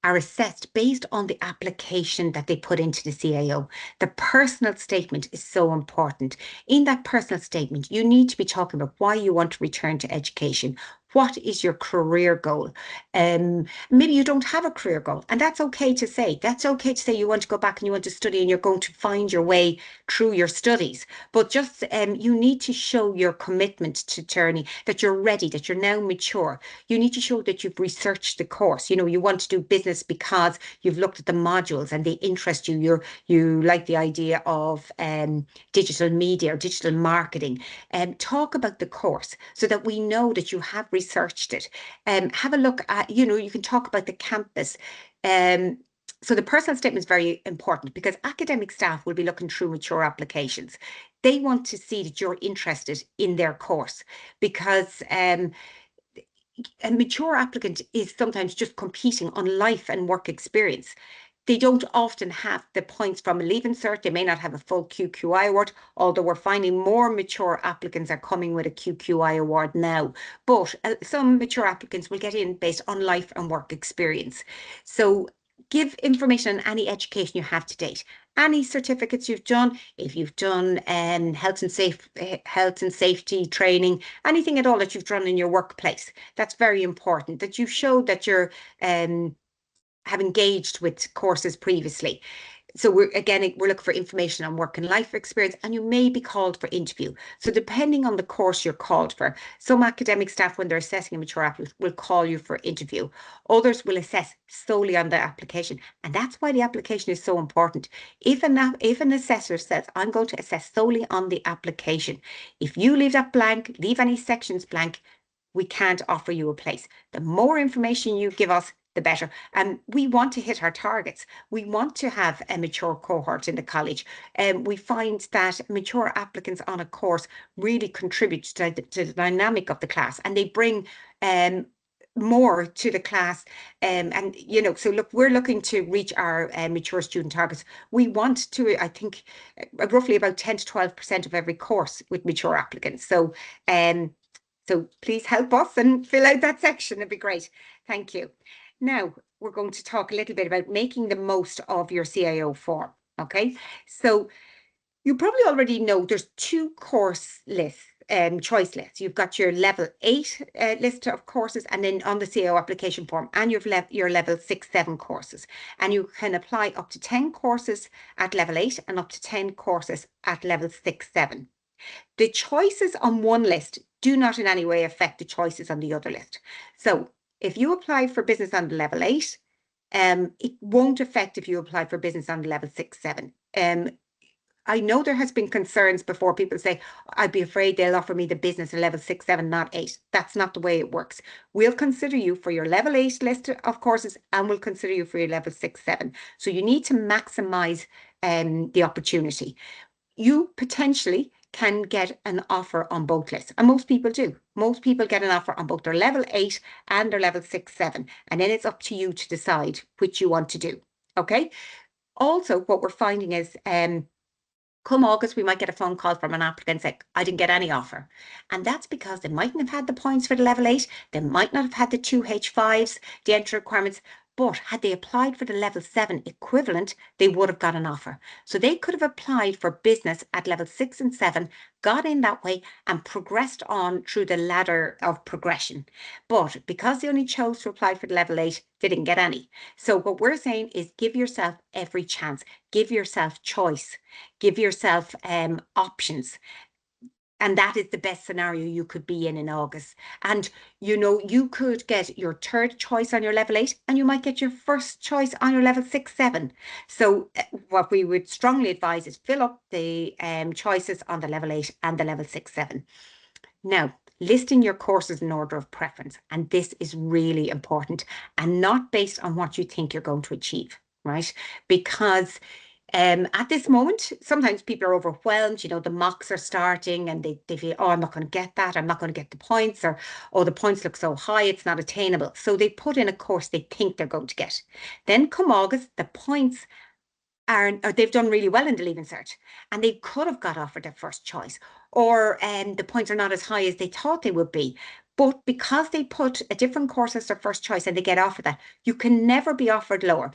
are assessed based on the application that they put into the CAO. The personal statement is so important. In that personal statement, you need to be talking about why you want to return to education. What is your career goal? Maybe you don't have a career goal, and that's okay to say. That's okay to say you want to go back and you want to study and you're going to find your way through your studies. But just you need to show your commitment to journey, that you're ready, that you're now mature. You need to show that you've researched the course. You know, you want to do business because you've looked at the modules and they interest you. You like the idea of digital media or digital marketing. Talk about the course so that we know that you have researched it. Have a look at, you can talk about the campus. So the personal statement is very important because academic staff will be looking through mature applications. They want to see that you're interested in their course, because a mature applicant is sometimes just competing on life and work experience. They don't often have the points from a Leaving Cert. They may not have a full QQI award, although we're finding more mature applicants are coming with a QQI award now. But some mature applicants will get in based on life and work experience. So give information on any education you have to date, any certificates you've done, if you've done health and safety training, anything at all that you've done in your workplace. That's very important, that you show that you're have engaged with courses previously. So we're looking for information on work and life experience, and you may be called for interview. So depending on the course you're called for, some academic staff, when they're assessing a mature applicant, will call you for interview. Others will assess solely on the application. And that's why the application is so important. If an assessor says, I'm going to assess solely on the application, if you leave that blank, leave any sections blank, we can't offer you a place. The more information you give us, the better. And we want to hit our targets. We want to have a mature cohort in the college. We find that mature applicants on a course really contribute to the dynamic of the class, and they bring more to the class. So look, we're looking to reach our mature student targets. We want to, I think, roughly about 10 to 12% of every course with mature applicants. So please help us and fill out that section. It'd be great. Thank you. Now, we're going to talk a little bit about making the most of your CAO form. Okay, so you probably already know there's 2 course lists, choice lists. You've got your level 8 list of courses, and then on the CAO application form, and you've your level 6, 7 courses. And you can apply up to 10 courses at level 8 and up to 10 courses at level 6, 7. The choices on one list do not in any way affect the choices on the other list. So if you apply for business on the level 8, it won't affect if you apply for business on the level 6, 7. I know there has been concerns before. People say, I'd be afraid they'll offer me the business at level 6, 7, not 8. That's not the way it works. We'll consider you for your level 8 list of courses, and we'll consider you for your level 6, 7. So you need to maximize the opportunity. You potentially can get an offer on both lists, and most people do. Most people get an offer on both their level 8 and their level 6, 7, and then it's up to you to decide which you want to do. Okay. Also, what we're finding is come August, we might get a phone call from an applicant saying, I didn't get any offer. And that's because they mightn't have had the points for the level 8. They might not have had the 2 H5s, the entry requirements. But had they applied for the level 7 equivalent, they would have got an offer. So they could have applied for business at level 6 and 7, got in that way, and progressed on through the ladder of progression. But because they only chose to apply for the level 8, they didn't get any. So what we're saying is give yourself every chance, give yourself choice, give yourself options. And that is the best scenario you could be in August. And, you know, you could get your 3rd choice on your level 8, and you might get your 1st choice on your level 6, 7. So what we would strongly advise is fill up the choices on the level 8 and the level 6, 7. Now, listing your courses in order of preference. And this is really important, and not based on what you think you're going to achieve, right? Because at this moment, sometimes people are overwhelmed. You know, the mocks are starting and they feel, oh, I'm not going to get that. I'm not going to get the points, or, oh, the points look so high, it's not attainable. So they put in a course they think they're going to get. Then come August, the points are they've done really well in the Leaving Cert, and they could have got offered their 1st choice, or the points are not as high as they thought they would be. But because they put a different course as their 1st choice and they get offered that, you can never be offered lower.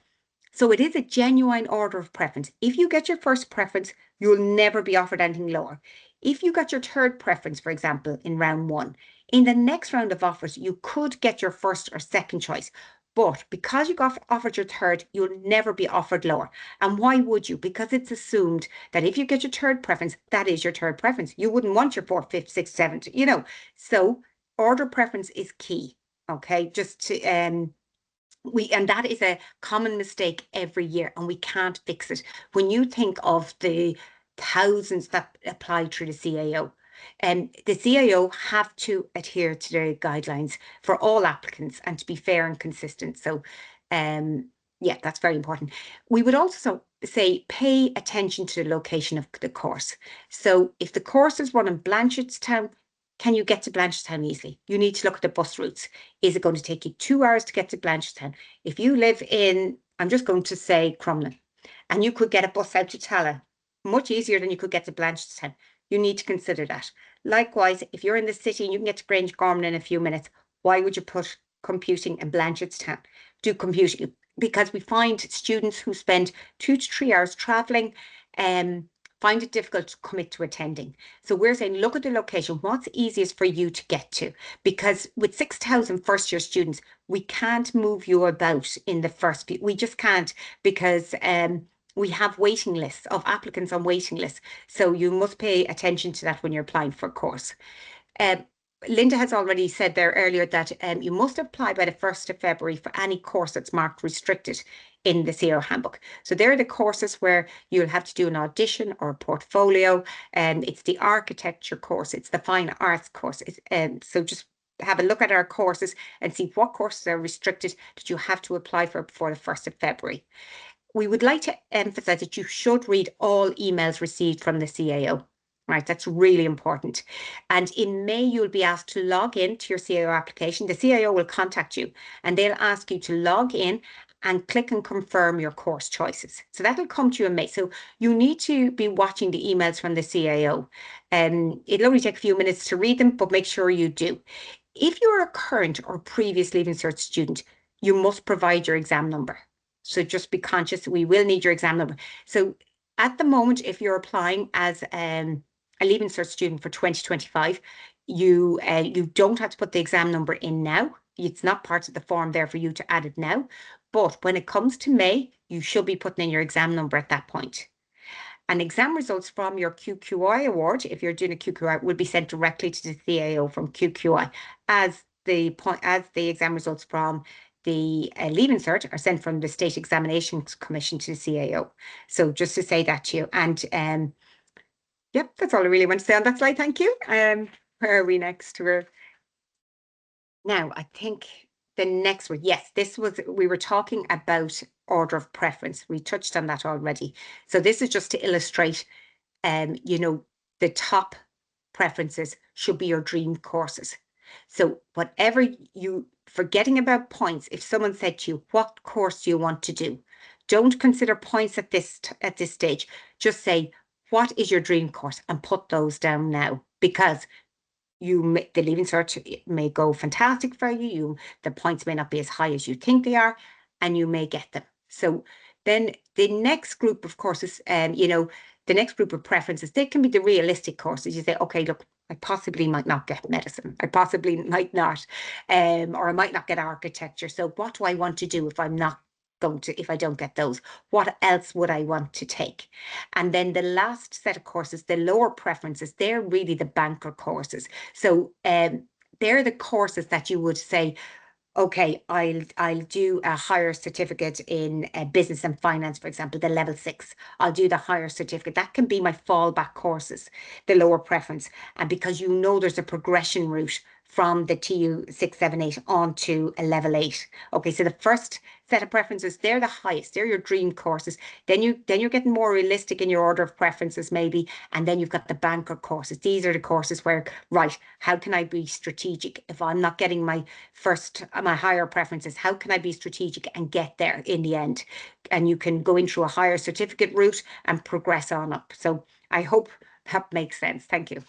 So it is a genuine order of preference. If you get your 1st preference, you'll never be offered anything lower. If you got your 3rd preference, for example, in round 1, in the next round of offers, you could get your 1st or 2nd choice. But because you got offered your 3rd, you'll never be offered lower. And why would you? Because it's assumed that if you get your 3rd preference, that is your 3rd preference. You wouldn't want your 4th, 5th, 6th, 7th, you know. So order preference is key. Okay, just to and that is a common mistake every year, and we can't fix it. When you think of the thousands that apply through the CAO, the CAO have to adhere to their guidelines for all applicants and to be fair and consistent. So, yeah, that's very important. We would also say pay attention to the location of the course. So if the course is run in Blanchardstown, can you get to Blanchardstown easily? You need to look at the bus routes. Is it going to take you 2 hours to get to Blanchardstown? If you live in, I'm just going to say Crumlin, and you could get a bus out to Tala, much easier than you could get to Blanchardstown. You need to consider that. Likewise, if you're in the city and you can get to Grange Gorman in a few minutes, why would you put computing in Blanchardstown? Do computing, because we find students who spend 2 to 3 hours traveling, find it difficult to commit to attending. So we're saying, look at the location. What's easiest for you to get to? Because with 6,000 first-year students, we can't move you about in the first. We just can't, because we have waiting lists of applicants on waiting lists. So you must pay attention to that when you're applying for a course. Linda has already said there earlier that you must apply by the 1st of February for any course that's marked restricted in the CAO handbook. So there are the courses where you'll have to do an audition or a portfolio, and it's the architecture course, it's the fine arts course. So just have a look at our courses and see what courses are restricted that you have to apply for before the 1st of February. We would like to emphasize that you should read all emails received from the CAO. Right, that's really important. And in May, you'll be asked to log in to your CAO application. The CAO will contact you and they'll ask you to log in and click and confirm your course choices. So that'll come to you in May. So you need to be watching the emails from the CAO. It'll only take a few minutes to read them, but make sure you do. If you're a current or previous Leaving Cert student, you must provide your exam number. So just be conscious, we will need your exam number. So at the moment, if you're applying as a Leaving Cert student for 2025, you don't have to put the exam number in now. It's not part of the form there for you to add it now. But when it comes to May, you should be putting in your exam number at that point. And exam results from your QQI award, if you're doing a QQI, will be sent directly to the CAO from QQI, as the exam results from the Leaving Cert are sent from the State Examinations Commission to the CAO. So just to say that to you. And yep, that's all I really want to say on that slide. Thank you. Where are we next? Now, I think the next one, yes, we were talking about order of preference. We touched on that already. So this is just to illustrate, the top preferences should be your dream courses. So whatever forgetting about points, if someone said to you, what course do you want to do? Don't consider points at this stage. Just say, what is your dream course? And put those down now, because the Leaving Cert may go fantastic for you. The points may not be as high as you think they are, and you may get them. So then the next group of courses, the next group of preferences, they can be the realistic courses. You say, okay, look, I possibly might not get medicine. I possibly might not, or I might not get architecture. So what do I want to do if I'm not if I don't get those? What else would I want to take? And then the last set of courses, the lower preferences, they're really the banker courses. So they're the courses that you would say, okay, I'll do a higher certificate in business and finance, for example, the level 6. I'll do the higher certificate. That can be my fallback courses, the lower preference. And because there's a progression route from the TU 678 on to a level 8. Okay, so the first set of preferences, they're the highest, they're your dream courses. Then you're getting more realistic in your order of preferences maybe, and then you've got the banker courses. These are the courses where, right, how can I be strategic? If I'm not getting my higher preferences, how can I be strategic and get there in the end? And you can go in through a higher certificate route and progress on up. So I hope that makes sense. Thank you.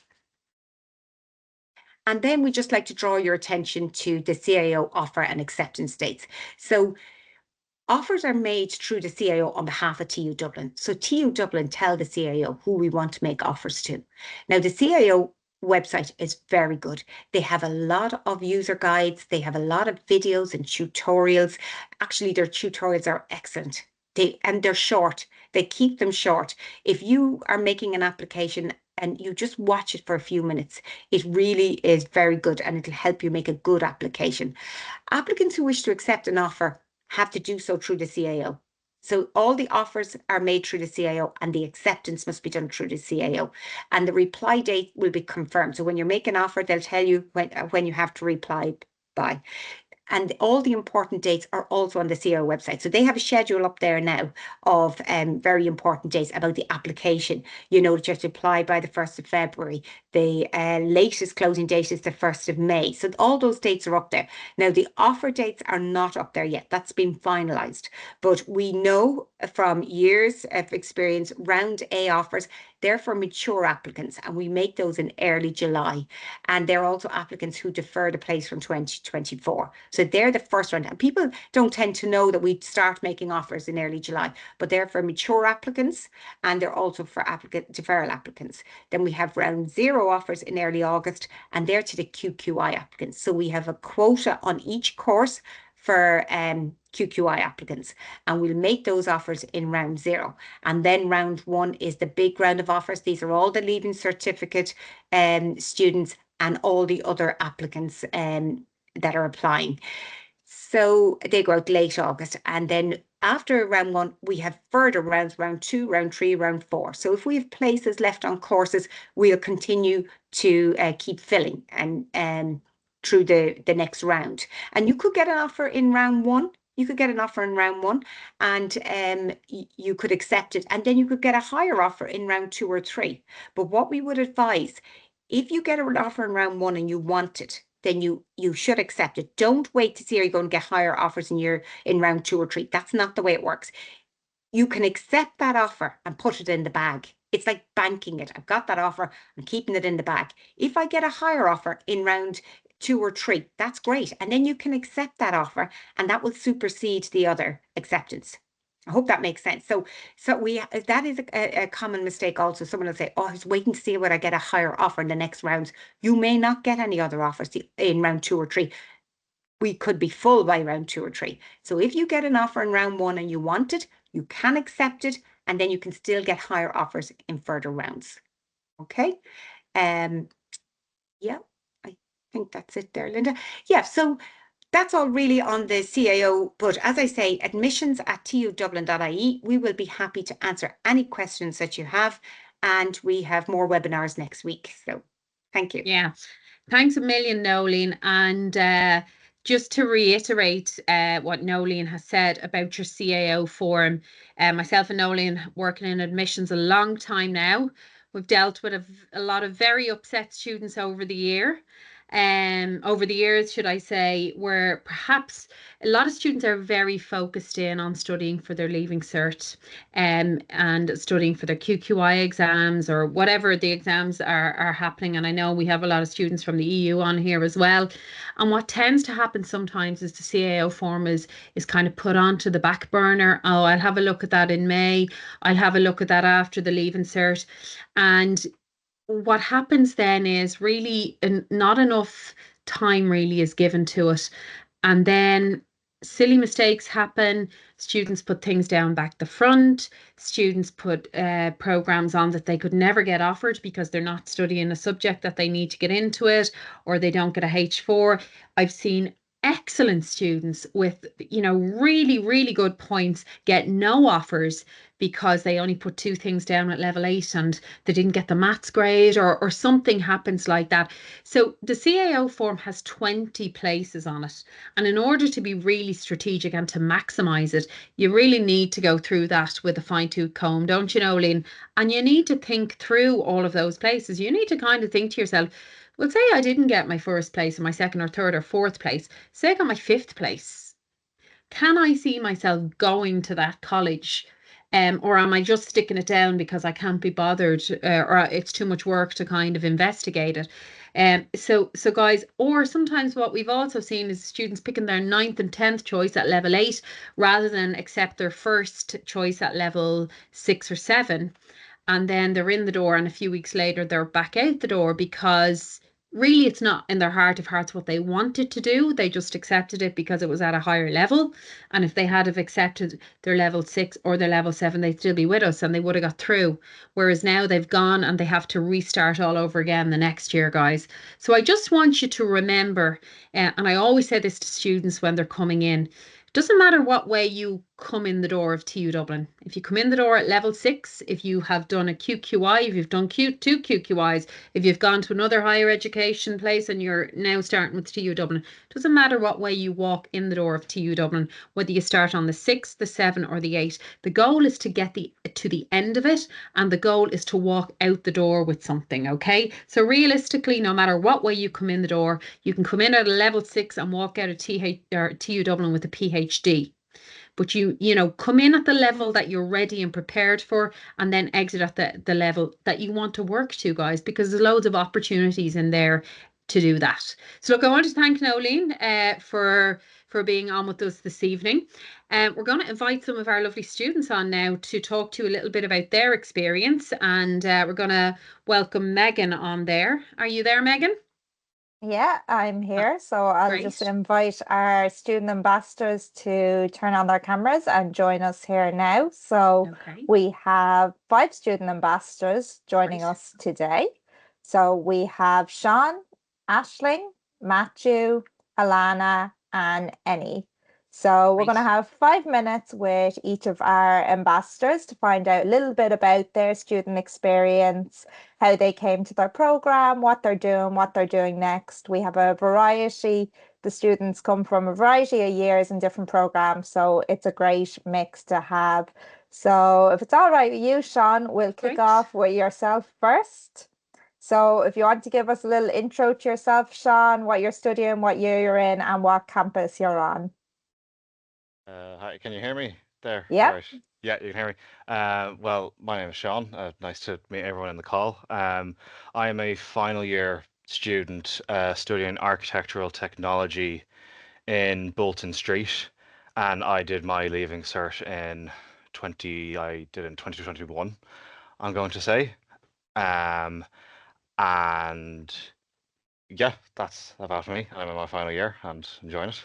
And then we just like to draw your attention to the CAO offer and acceptance dates. So offers are made through the CAO on behalf of TU Dublin. So TU Dublin tell the CAO who we want to make offers to. Now, the CAO website is very good. They have a lot of user guides. They have a lot of videos and tutorials. Actually, their tutorials are excellent. And they're short. They keep them short. If you are making an application and you just watch it for a few minutes, it really is very good, and it'll help you make a good application. Applicants who wish to accept an offer have to do so through the CAO. So all the offers are made through the CAO, and the acceptance must be done through the CAO. And the reply date will be confirmed. So when you make an offer, they'll tell you when you have to reply by. And all the important dates are also on the CAO website. So they have a schedule up there now of very important dates about the application. That you have to apply by the 1st of February. The latest closing date is the 1st of May. So all those dates are up there. Now, the offer dates are not up there yet. That's been finalised. But we know from years of experience, round A offers, they're for mature applicants, and we make those in early July. And they're also applicants who defer the place from 2024. So they're the first round. And people don't tend to know that we start making offers in early July, but they're for mature applicants, and they're also for deferral applicants. Then we have round 0 offers in early August, and they're to the QQI applicants. So we have a quota on each course for QQI applicants, and we'll make those offers in round 0. And then round 1 is the big round of offers. These are all the Leaving Certificate students and all the other applicants that are applying. So they go out late August, and then after round 1, we have further rounds, round 2, round 3, round 4. So if we have places left on courses, we'll continue to keep filling and through the next round. And you could get an offer in round 1. You could get an offer in round 1, and you could accept it, and then you could get a higher offer in round 2 or 3. But what we would advise, if you get an offer in round 1 and you want it, then you should accept it. Don't wait to see are you going to get higher offers in round 2 or 3. That's not the way it works. You can accept that offer and put it in the bag. It's like banking it. I've got that offer, I'm keeping it in the bag. If I get a higher offer in round 2 or 3, that's great. And then you can accept that offer and that will supersede the other acceptance. I hope that makes sense. So that is a common mistake also. Someone will say, oh, I was waiting to see whether I get a higher offer in the next rounds. You may not get any other offers in round 2 or 3. We could be full by round 2 or 3. So if you get an offer in round 1 and you want it, you can accept it, and then you can still get higher offers in further rounds. Okay. Yeah, I think that's it there, Linda. Yeah, so that's all really on the CAO, but as I say, admissions@tudublin.ie, we will be happy to answer any questions that you have, and we have more webinars next week. So thank you. Yeah, thanks a million, Nolene. And just to reiterate what Nolene has said about your CAO form, myself and Nolene working in admissions a long time now. We've dealt with a lot of very upset students over the years, should I say, where perhaps a lot of students are very focused in on studying for their leaving cert and studying for their QQI exams or whatever the exams are happening. And I know we have a lot of students from the EU on here as well. And what tends to happen sometimes is the CAO form is kind of put onto the back burner. Oh, I'll have a look at that in May. I'll have a look at that after the leaving cert. And what happens then is really not enough time really is given to it. And then silly mistakes happen. Students put things down back the front. Students put programs on that they could never get offered because they're not studying a subject that they need to get into it, or they don't get a H4. I've seen excellent students with, really, really good points get no offers because they only put 2 things down at level 8 and they didn't get the maths grade, or something happens like that. So the CAO form has 20 places on it. And in order to be really strategic and to maximize it, you really need to go through that with a fine-tooth comb, don't you, Nolene? And you need to think through all of those places. You need to kind of think to yourself, well, say I didn't get my first place or my second or third or fourth place. Say I got my 5th place. Can I see myself going to that college? Or am I just sticking it down because I can't be bothered, or it's too much work to kind of investigate it? So guys, or sometimes what we've also seen is students picking their 9th and 10th choice at level 8 rather than accept their first choice at level 6 or 7. And then they're in the door, and a few weeks later they're back out the door because really it's not in their heart of hearts what they wanted to do. They just accepted it because it was at a higher level. And if they had have accepted their level 6 or their level 7, they'd still be with us and they would have got through. Whereas now they've gone and they have to restart all over again the next year, guys. So I just want you to remember, and I always say this to students when they're coming in, doesn't matter what way you come in the door of TU Dublin. If you come in the door at level 6, if you have done a QQI, if you've done 2 QQIs, if you've gone to another higher education place and you're now starting with TU Dublin, doesn't matter what way you walk in the door of TU Dublin, whether you start on the 6, the 7 or the 8. The goal is to get to the end of it, and the goal is to walk out the door with something, okay? So realistically, no matter what way you come in the door, you can come in at a level 6 and walk out of TU Dublin with a PhD. But you come in at the level that you're ready and prepared for, and then exit at the level that you want to work to, guys, because there's loads of opportunities in there to do that. So look, I want to thank Nolene for being on with us this evening. We're going to invite some of our lovely students on now to talk to you a little bit about their experience, and we're going to welcome Megan on there. Are you there, Megan? Yeah, I'm here. So I'll just Great. invite our student ambassadors to turn on their cameras and join us here now. So Okay. we have 5 student ambassadors joining Great. us today. So we have Sean, Aisling, Matthew, Alana, and Eni. So we're going to Great. have 5 minutes with each of our ambassadors to find out a little bit about their student experience, how they came to their program, what they're doing next. We have a variety. The students come from a variety of years in different programs, so it's a great mix to have. So if it's all right with you, Sean, we'll kick Great. off with yourself first. So if you want to give us a little intro to yourself, Sean, what you're studying, what year you're in, and what campus you're on. Hi, can you hear me there? Yeah. All right. Yeah, you can hear me. Well, my name is Sean. Nice to meet everyone in the call. I am a final year student studying architectural technology in Bolton Street, and I did my leaving cert in 2021, I'm going to say. Um, and yeah, that's about me. I'm in my final year and enjoying it.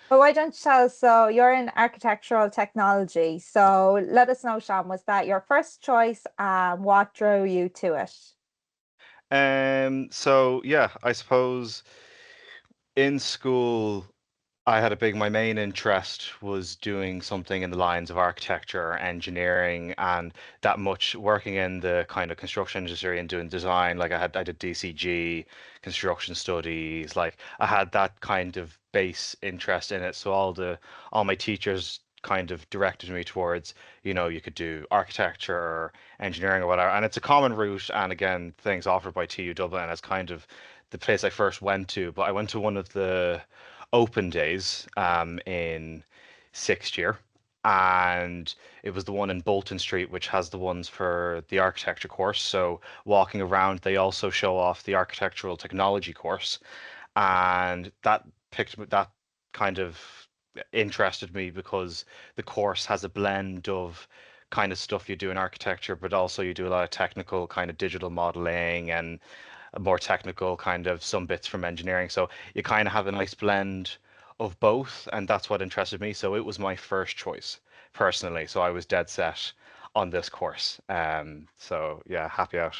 But why don't you tell us, so you're in architectural technology. So let us know, Sean, was that your first choice? What drew you to it? So yeah, I suppose in school my main interest was doing something in the lines of architecture or engineering, and that much working in the kind of construction industry and doing design. Like I did DCG, construction studies, like I had that kind of base interest in it. So all my teachers kind of directed me towards, you could do architecture or engineering or whatever. And it's a common route, and again, things offered by TU Dublin as kind of the place I first went to. But I went to one of the open days in sixth year, and it was the one in Bolton Street, which has the ones for the architecture course. So walking around, they also show off the architectural technology course, and that kind of interested me because the course has a blend of kind of stuff you do in architecture, but also you do a lot of technical kind of digital modeling and a more technical kind of some bits from engineering. So you kind of have a nice blend of both, and that's what interested me. So it was my first choice personally. So I was dead set on this course. So yeah, happy out.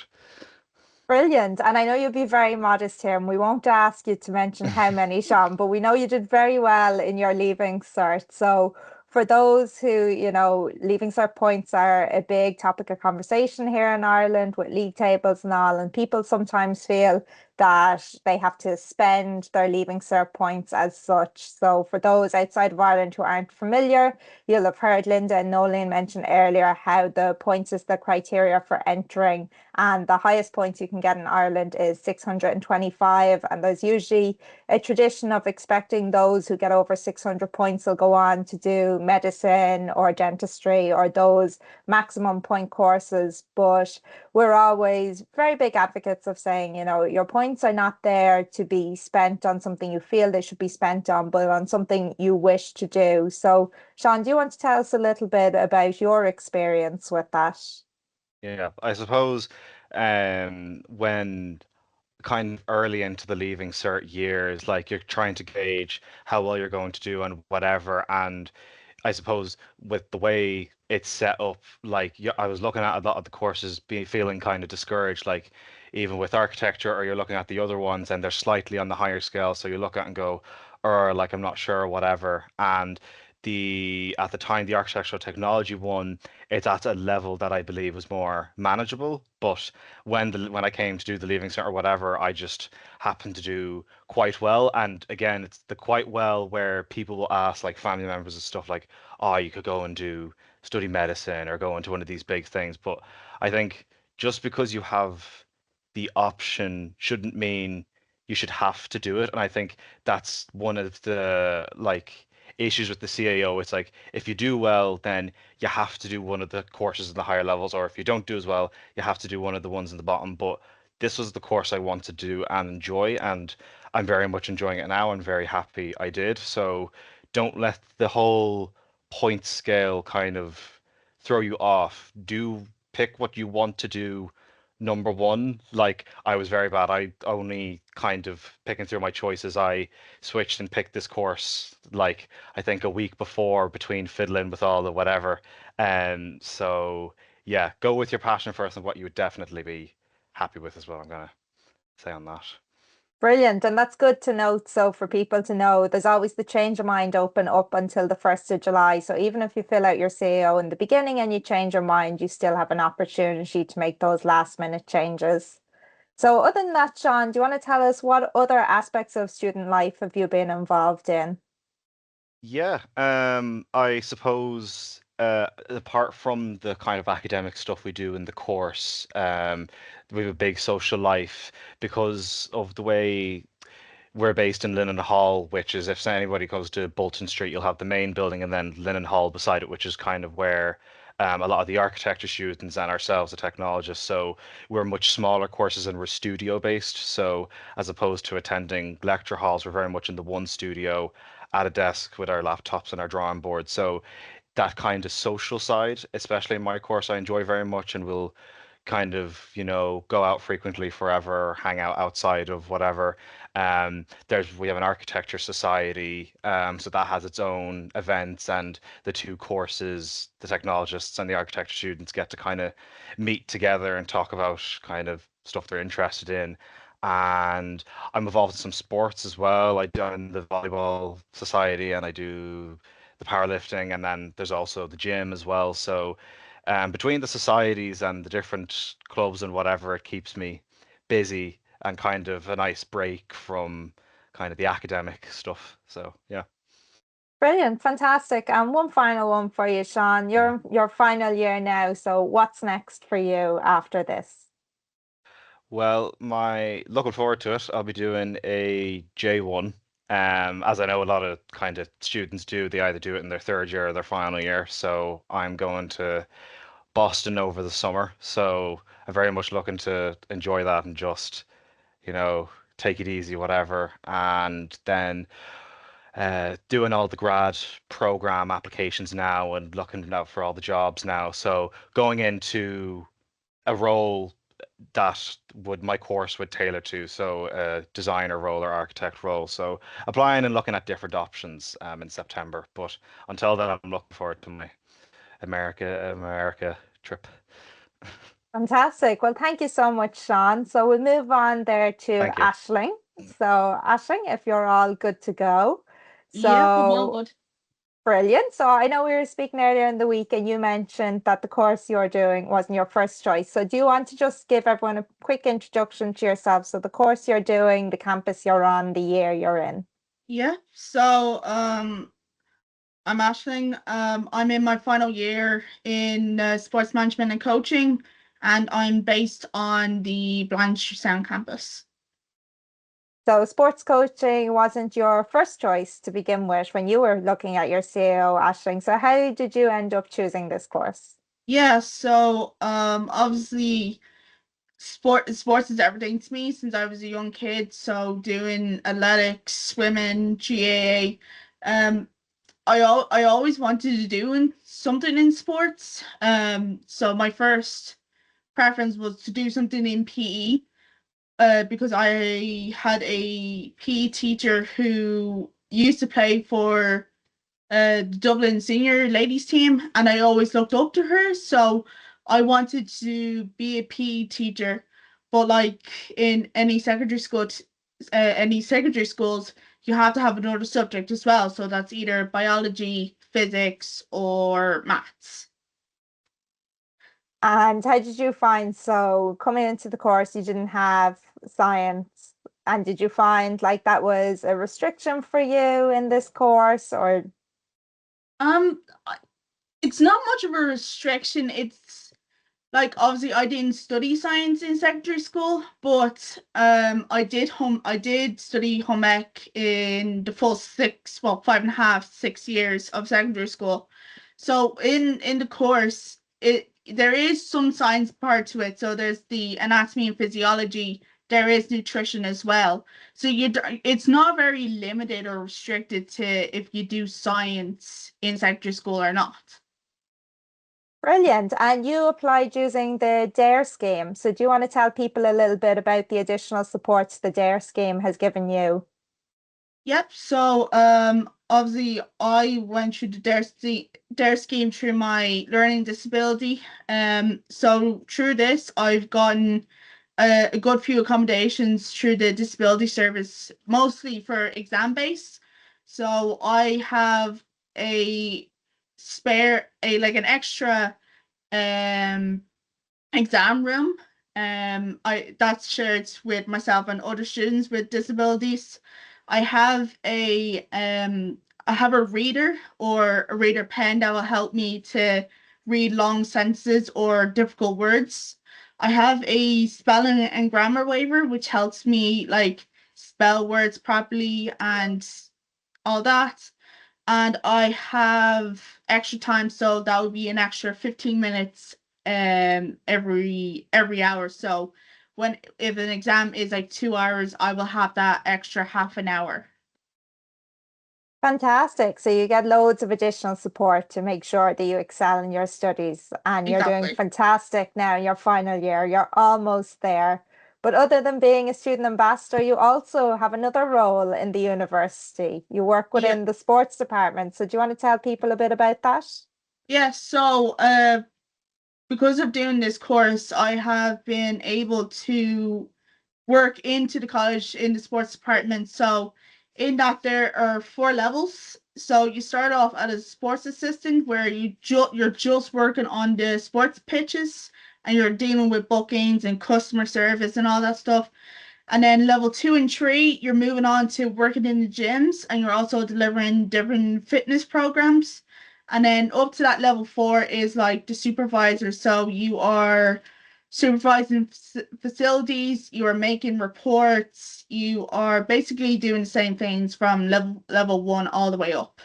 Brilliant. And I know you'll be very modest here, and we won't ask you to mention how many, Sean, but we know you did very well in your leaving cert. So for those who, leaving cert points are a big topic of conversation here in Ireland with league tables and all, and people sometimes feel that they have to spend their leaving cert points as such. So for those outside of Ireland who aren't familiar, you'll have heard Linda and Nolene mention earlier how the points is the criteria for entering, and the highest points you can get in Ireland is 625. And there's usually a tradition of expecting those who get over 600 points will go on to do medicine or dentistry or those maximum point courses. But we're always very big advocates of saying, your points are not there to be spent on something you feel they should be spent on, but on something you wish to do. So, Sean, do you want to tell us a little bit about your experience with that? Yeah, I suppose when kind of early into the leaving cert years, like you're trying to gauge how well you're going to do and whatever. And I suppose with the way it's set up, like I was looking at a lot of the courses, feeling kind of discouraged, like even with architecture, or you're looking at the other ones and they're slightly on the higher scale. So you look at and go, or like I'm not sure, whatever. And at the time, the architectural technology one, it's at a level that I believe was more manageable. But when I came to do the leaving cert or whatever, I just happened to do quite well. And again, it's the quite well where people will ask, like family members and stuff, like, oh, you could go and study medicine or go into one of these big things. But I think just because you have the option shouldn't mean you should have to do it. And I think that's one of the issues with the CAO. It's like if you do well, then you have to do one of the courses in the higher levels, or if you don't do as well, you have to do one of the ones in the bottom. But this was the course I wanted to do and enjoy, and I'm very much enjoying it now and very happy I did. So don't let the whole point scale kind of throw you off. Do pick what you want to do number one. Like I was very bad. I only kind of picking through my choices. I switched and picked this course like I think a week before between fiddling with all the whatever. And so yeah, go with your passion first and what you would definitely be happy with is what I'm gonna say on that. Brilliant. And that's good to note. So for people to know, there's always the change of mind open up until the 1st of July. So even if you fill out your CAO in the beginning and you change your mind, you still have an opportunity to make those last minute changes. So other than that, Sean, do you want to tell us what other aspects of student life have you been involved in? Yeah, I suppose apart from the kind of academic stuff we do in the course, we have a big social life because of the way we're based in Linen Hall, which is if anybody goes to Bolton Street, you'll have the main building and then Linen Hall beside it, which is kind of where a lot of the architecture students and ourselves, the technologists. So we're much smaller courses and we're studio based. So as opposed to attending lecture halls, we're very much in the one studio at a desk with our laptops and our drawing board. So that kind of social side, especially in my course, I enjoy very much and will kind of, go out frequently forever, hang out outside of whatever. We have an architecture society, so that has its own events, and the two courses, the technologists and the architecture students, get to kind of meet together and talk about kind of stuff they're interested in. And I'm involved in some sports as well. I do in the volleyball society and I do the powerlifting, and then there's also the gym as well. So between the societies and the different clubs and whatever, it keeps me busy and kind of a nice break from kind of the academic stuff. So yeah. Brilliant, fantastic. And one final one for you, Sean. You're your final year now, so what's next for you after this? Well, looking forward to it. I'll be doing a J1. As I know a lot of kind of students do, they either do it in their third year or their final year. So I'm going to Boston over the summer. So I'm very much looking to enjoy that and just, take it easy, whatever. And then doing all the grad program applications now and looking out for all the jobs now. So going into a role that my course would tailor to, so a designer role or architect role. So applying and looking at different options in September. But until then, I'm looking forward to my America trip. Fantastic. Well, thank you so much, Sean. So we'll move on there to Thank you. Aisling. So Aisling, if you're all good to go. Yeah, I'm all So good. brilliant. So I know we were speaking earlier in the week and you mentioned that the course you're doing wasn't your first choice. So do you want to just give everyone a quick introduction to yourself? So the course you're doing, the campus you're on, the year you're in. Yeah, so I'm Aisling. I'm in my final year in sports management and coaching, and I'm based on the Blanchardstown campus. So sports coaching wasn't your first choice to begin with when you were looking at your CAO, Aisling. So how did you end up choosing this course? Yeah, so obviously sports is everything to me since I was a young kid. So doing athletics, swimming, GAA, I always wanted to do something in sports. So my first preference was to do something in PE. Because I had a PE teacher who used to play for the Dublin senior ladies team, and I always looked up to her. So I wanted to be a PE teacher, but like in any secondary schools, you have to have another subject as well. So that's either biology, physics, or maths. And how did you find, so coming into the course, you didn't have science, and did you find like that was a restriction for you in this course, or? It's not much of a restriction. It's like obviously I didn't study science in secondary school, but I did study home ec in the full 5.5, 6 years of secondary school. So in the course, there is some science part to it. So there's the anatomy and physiology. There is nutrition as well. So it's not very limited or restricted to if you do science in secondary school or not. Brilliant. And you applied using the DARE scheme. So do you want to tell people a little bit about the additional supports the DARE scheme has given you? Yep. So obviously I went through the DARE scheme through my learning disability. So through this I've gotten a good few accommodations through the disability service, mostly for exam based. So I have a an extra exam room. That's shared with myself and other students with disabilities. I have a reader or a reader pen that will help me to read long sentences or difficult words. I have a spelling and grammar waiver, which helps me like spell words properly and all that. and I have extra time, so that would be an extra 15 minutes every hour. So if an exam is like 2 hours, I will have that extra half an hour. Fantastic. So you get loads of additional support to make sure that you excel in your studies, and you're doing Exactly. fantastic now in your final year. You're almost there. But other than being a student ambassador, you also have another role in the university. You work Yeah. within the sports department. So do you want to tell people a bit about that? Yeah, so because of doing this course, I have been able to work into the college in the sports department. So in that, there are 4 levels. So you start off as a sports assistant, where you're just working on the sports pitches, and you're dealing with bookings and customer service and all that stuff. And then level 2 and 3, you're moving on to working in the gyms, and you're also delivering different fitness programs. And then up to that level 4 is like the supervisor. So you are supervising facilities, you are making reports, you are basically doing the same things from level 1 all the way up.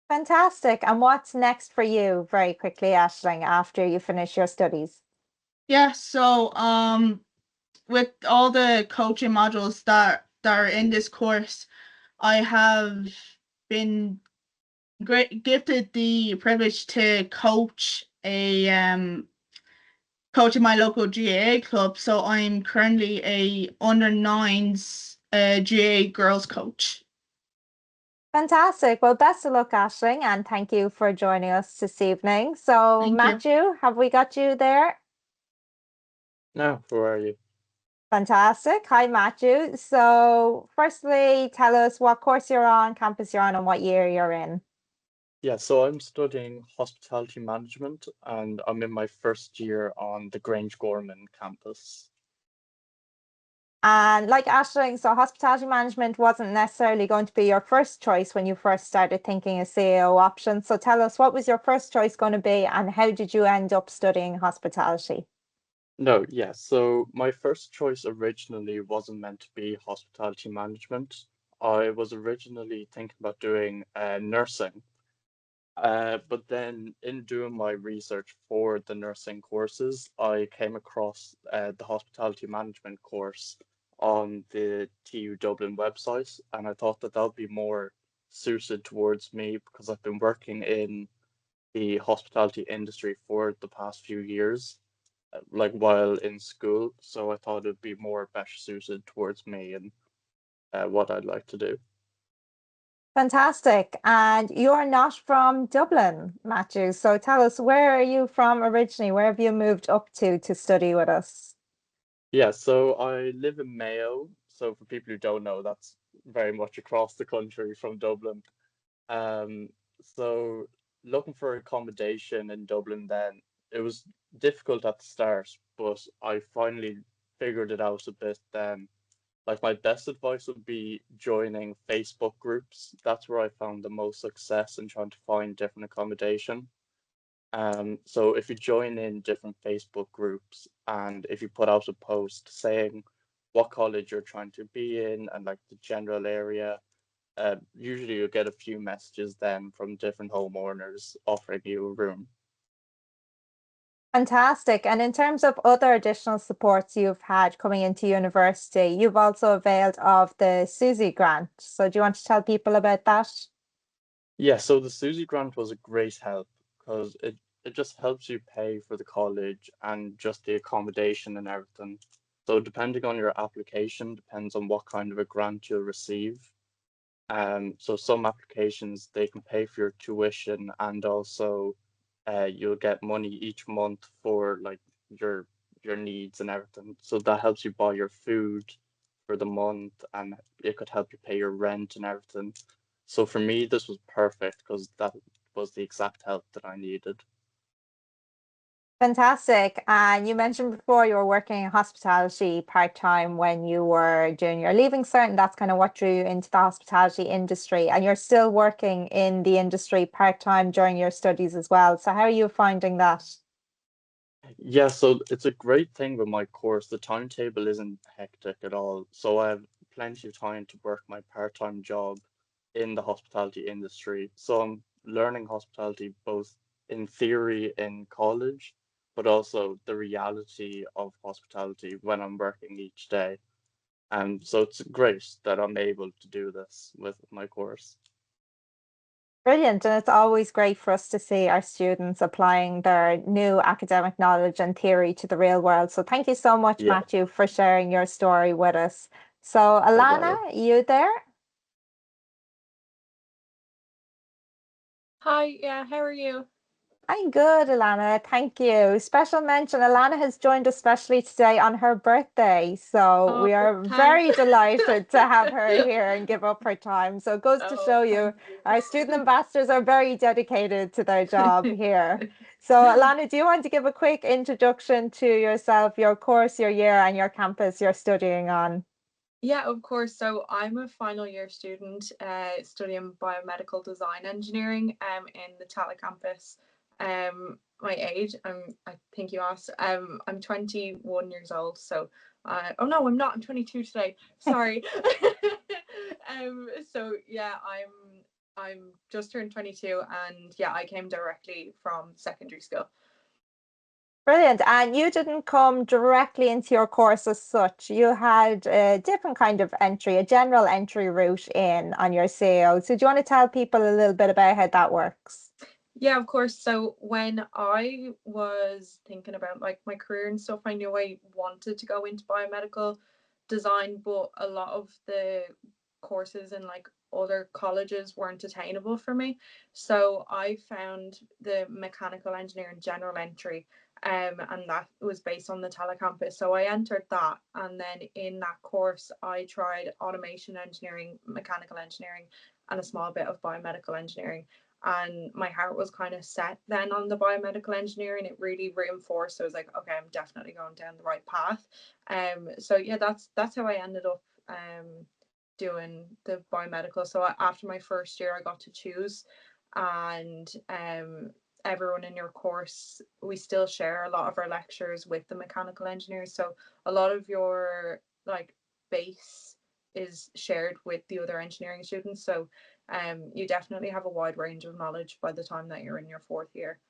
Fantastic. And what's next for you, very quickly, Aisling, after you finish your studies? Yeah, so with all the coaching modules that are in this course, I have been gifted the privilege to coach in my local GAA club. So I'm currently a under 9s GAA girls coach. Fantastic. Well, best of luck, Aisling, and thank you for joining us this evening. So, Thank you. Matthew, have we got you there? No, who are you? Fantastic. Hi, Matthew. So, firstly, tell us what course you're on, campus you're on, and what year you're in. Yeah, so I'm studying hospitality management and I'm in my first year on the Grange Gorman campus. And like Aisling, so hospitality management wasn't necessarily going to be your first choice when you first started thinking of CAO options. So, tell us, what was your first choice going to be, and how did you end up studying hospitality? No, yeah, so my first choice originally wasn't meant to be hospitality management. I was originally thinking about doing nursing. But then in doing my research for the nursing courses, I came across the hospitality management course on the TU Dublin website, and I thought that would be more suited towards me because I've been working in the hospitality industry for the past few years, like while in school. So I thought it'd be more better suited towards me and what I'd like to do. Fantastic. And you're not from Dublin, Matthew. So tell us, where are you from originally? Where have you moved up to study with us? Yeah, so I live in Mayo. So for people who don't know, that's very much across the country from Dublin. Um, so looking for accommodation in Dublin then, it was difficult at the start, but I finally figured it out a bit then. Like my best advice would be joining Facebook groups. That's where I found the most success in trying to find different accommodation. So if you join in different Facebook groups and if you put out a post saying what college you're trying to be in and like the general area, usually you'll get a few messages then from different homeowners offering you a room. Fantastic. And in terms of other additional supports you've had coming into university, you've also availed of the Susie grant. So do you want to tell people about that? Yeah, so the Susie grant was a great help because it just helps you pay for the college and just the accommodation and everything. So depending on your application, depends on what kind of a grant you'll receive. So some applications they can pay for your tuition and also you'll get money each month for like your needs and everything. So that helps you buy your food for the month and it could help you pay your rent and everything. So for me, this was perfect because that was the exact help that I needed. Fantastic. And you mentioned before you were working in hospitality part-time when you were doing your leaving cert, and that's kind of what drew you into the hospitality industry. And you're still working in the industry part-time during your studies as well. So how are you finding that? Yeah, so it's a great thing with my course. The timetable isn't hectic at all. So I have plenty of time to work my part-time job in the hospitality industry. So I'm learning hospitality both in theory in college, but also the reality of hospitality when I'm working each day. And so it's great that I'm able to do this with my course. Brilliant. And it's always great for us to see our students applying their new academic knowledge and theory to the real world. So thank you so much, Yeah, Matthew, for sharing your story with us. So no Alana, problem. you there? Hi, yeah, how are you? I'm good, Alana. Thank you. Special mention, Alana has joined us specially today on her birthday. So Oh, we are thanks. very delighted to have her here and give up her time. So it goes to Oh, show you, thank you. our student ambassadors are very dedicated to their job here. So Alana, do you want to give a quick introduction to yourself, your course, your year, and your campus you're studying on? Yeah, of course. So I'm a final year student studying biomedical design engineering in the Tala campus. My age, I think you asked, I'm 21 years old. So, oh no, I'm not. I'm 22 today. Sorry. So yeah, I'm just turned 22, and yeah, I came directly from secondary school. Brilliant. And you didn't come directly into your course as such. You had a different kind of entry, a general entry route in on your CAO. So do you want to tell people a little bit about how that works? Yeah, of course. So when I was thinking about like my career and stuff, I knew I wanted to go into biomedical design, but a lot of the courses in like other colleges weren't attainable for me. So I found the mechanical engineering general entry, and that was based on the Tala campus. So I entered that, and then in that course, I tried automation engineering, mechanical engineering, and a small bit of biomedical engineering, and my heart was kind of set then on the biomedical engineering. It really reinforced. I was like, okay, I'm definitely going down the right path. So yeah, that's how I ended up doing the biomedical. So after my first year, I got to choose, and everyone in your course, we still share a lot of our lectures with the mechanical engineers. So a lot of your like base is shared with the other engineering students. So you definitely have a wide range of knowledge by the time that you're in your fourth year.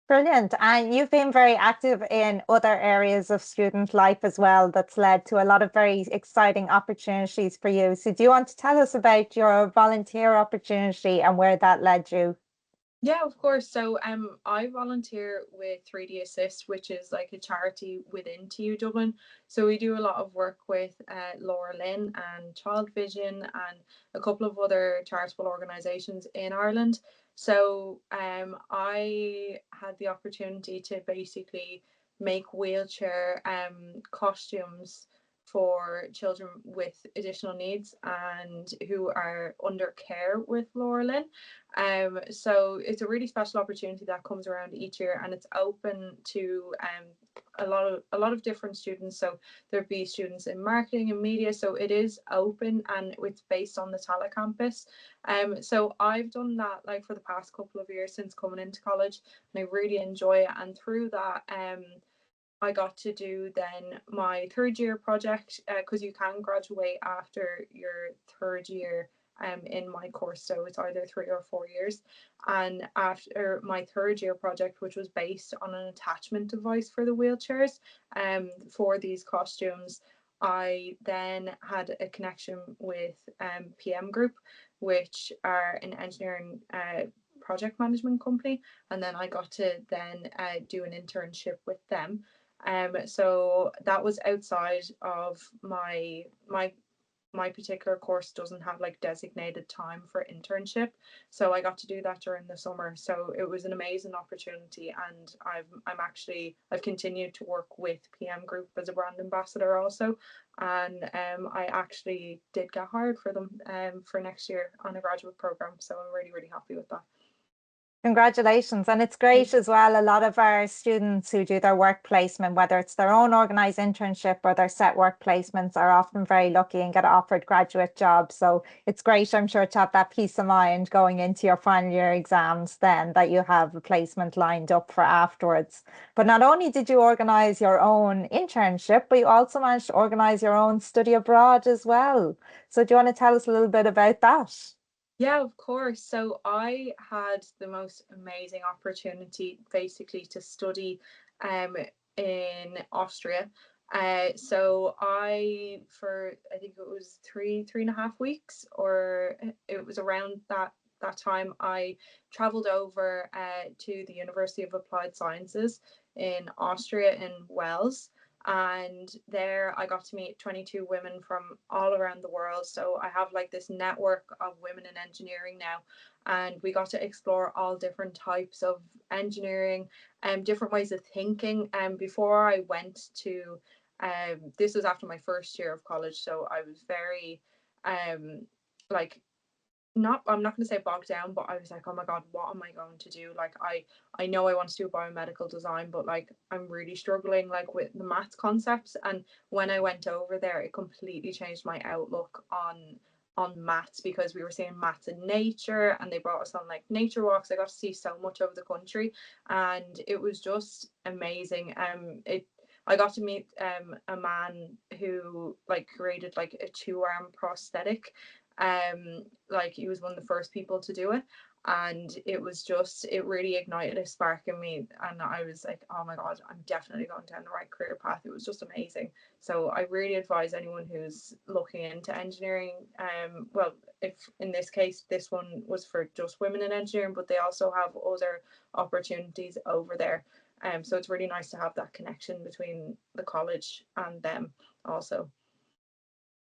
Brilliant. And you've been very active in other areas of student life as well. That's led to a lot of very exciting opportunities for you. So do you want to tell us about your volunteer opportunity and where that led you? Yeah, of course. So I volunteer with 3D Assist, which is like a charity within TU Dublin. So we do a lot of work with Laura Lynn and Child Vision and a couple of other charitable organisations in Ireland. So I had the opportunity to basically make wheelchair costumes for children with additional needs and who are under care with Laura Lynn. So it's a really special opportunity that comes around each year, and it's open to a lot of different students. So there'd be students in marketing and media. So it is open and it's based on the Tala campus. So I've done that like for the past couple of years since coming into college, and I really enjoy it. And through that, I got to do then my third year project, because you can graduate after your third year in my course, so it's either 3 or 4 years. And after my third year project, which was based on an attachment device for the wheelchairs for these costumes, I then had a connection with PM Group, which are an engineering project management company, and then I got to then do an internship with them. So that was outside of my particular course doesn't have like designated time for internship, so I got to do that during the summer. So it was an amazing opportunity, and I've continued to work with PM Group as a brand ambassador also, and I actually did get hired for them for next year on a graduate program. So I'm really happy with that. Congratulations. And it's great as well. A lot of our students who do their work placement, whether it's their own organised internship or their set work placements, are often very lucky and get offered graduate jobs. So it's great, I'm sure, to have that peace of mind going into your final year exams then, that you have a placement lined up for afterwards. But not only did you organise your own internship, but you also managed to organise your own study abroad as well. So do you want to tell us a little bit about that? Yeah, of course. So I had the most amazing opportunity basically to study in Austria. So I think it was 3.5 weeks, or it was around that time, I traveled over to the University of Applied Sciences in Austria in Wales. And there I got to meet 22 women from all around the world. So I have like this network of women in engineering now, and we got to explore all different types of engineering and different ways of thinking. And before I went to this was after my first year of college, so I was very like I'm not going to say bogged down, but I was like, oh my God, what am I going to do? Like, I know I want to do biomedical design, but like, I'm really struggling like with the maths concepts. And when I went over there, it completely changed my outlook on maths, because we were seeing maths in nature, and they brought us on like nature walks. I got to see so much of the country, and it was just amazing. I got to meet a man who like created like a 2-arm prosthetic. Like he was one of the first people to do it, and it really ignited a spark in me, and I was like, oh my God, I'm definitely going down the right career path. It was just amazing. So I really advise anyone who's looking into engineering, well, if in this case this one was for just women in engineering, but they also have other opportunities over there. So it's really nice to have that connection between the college and them also.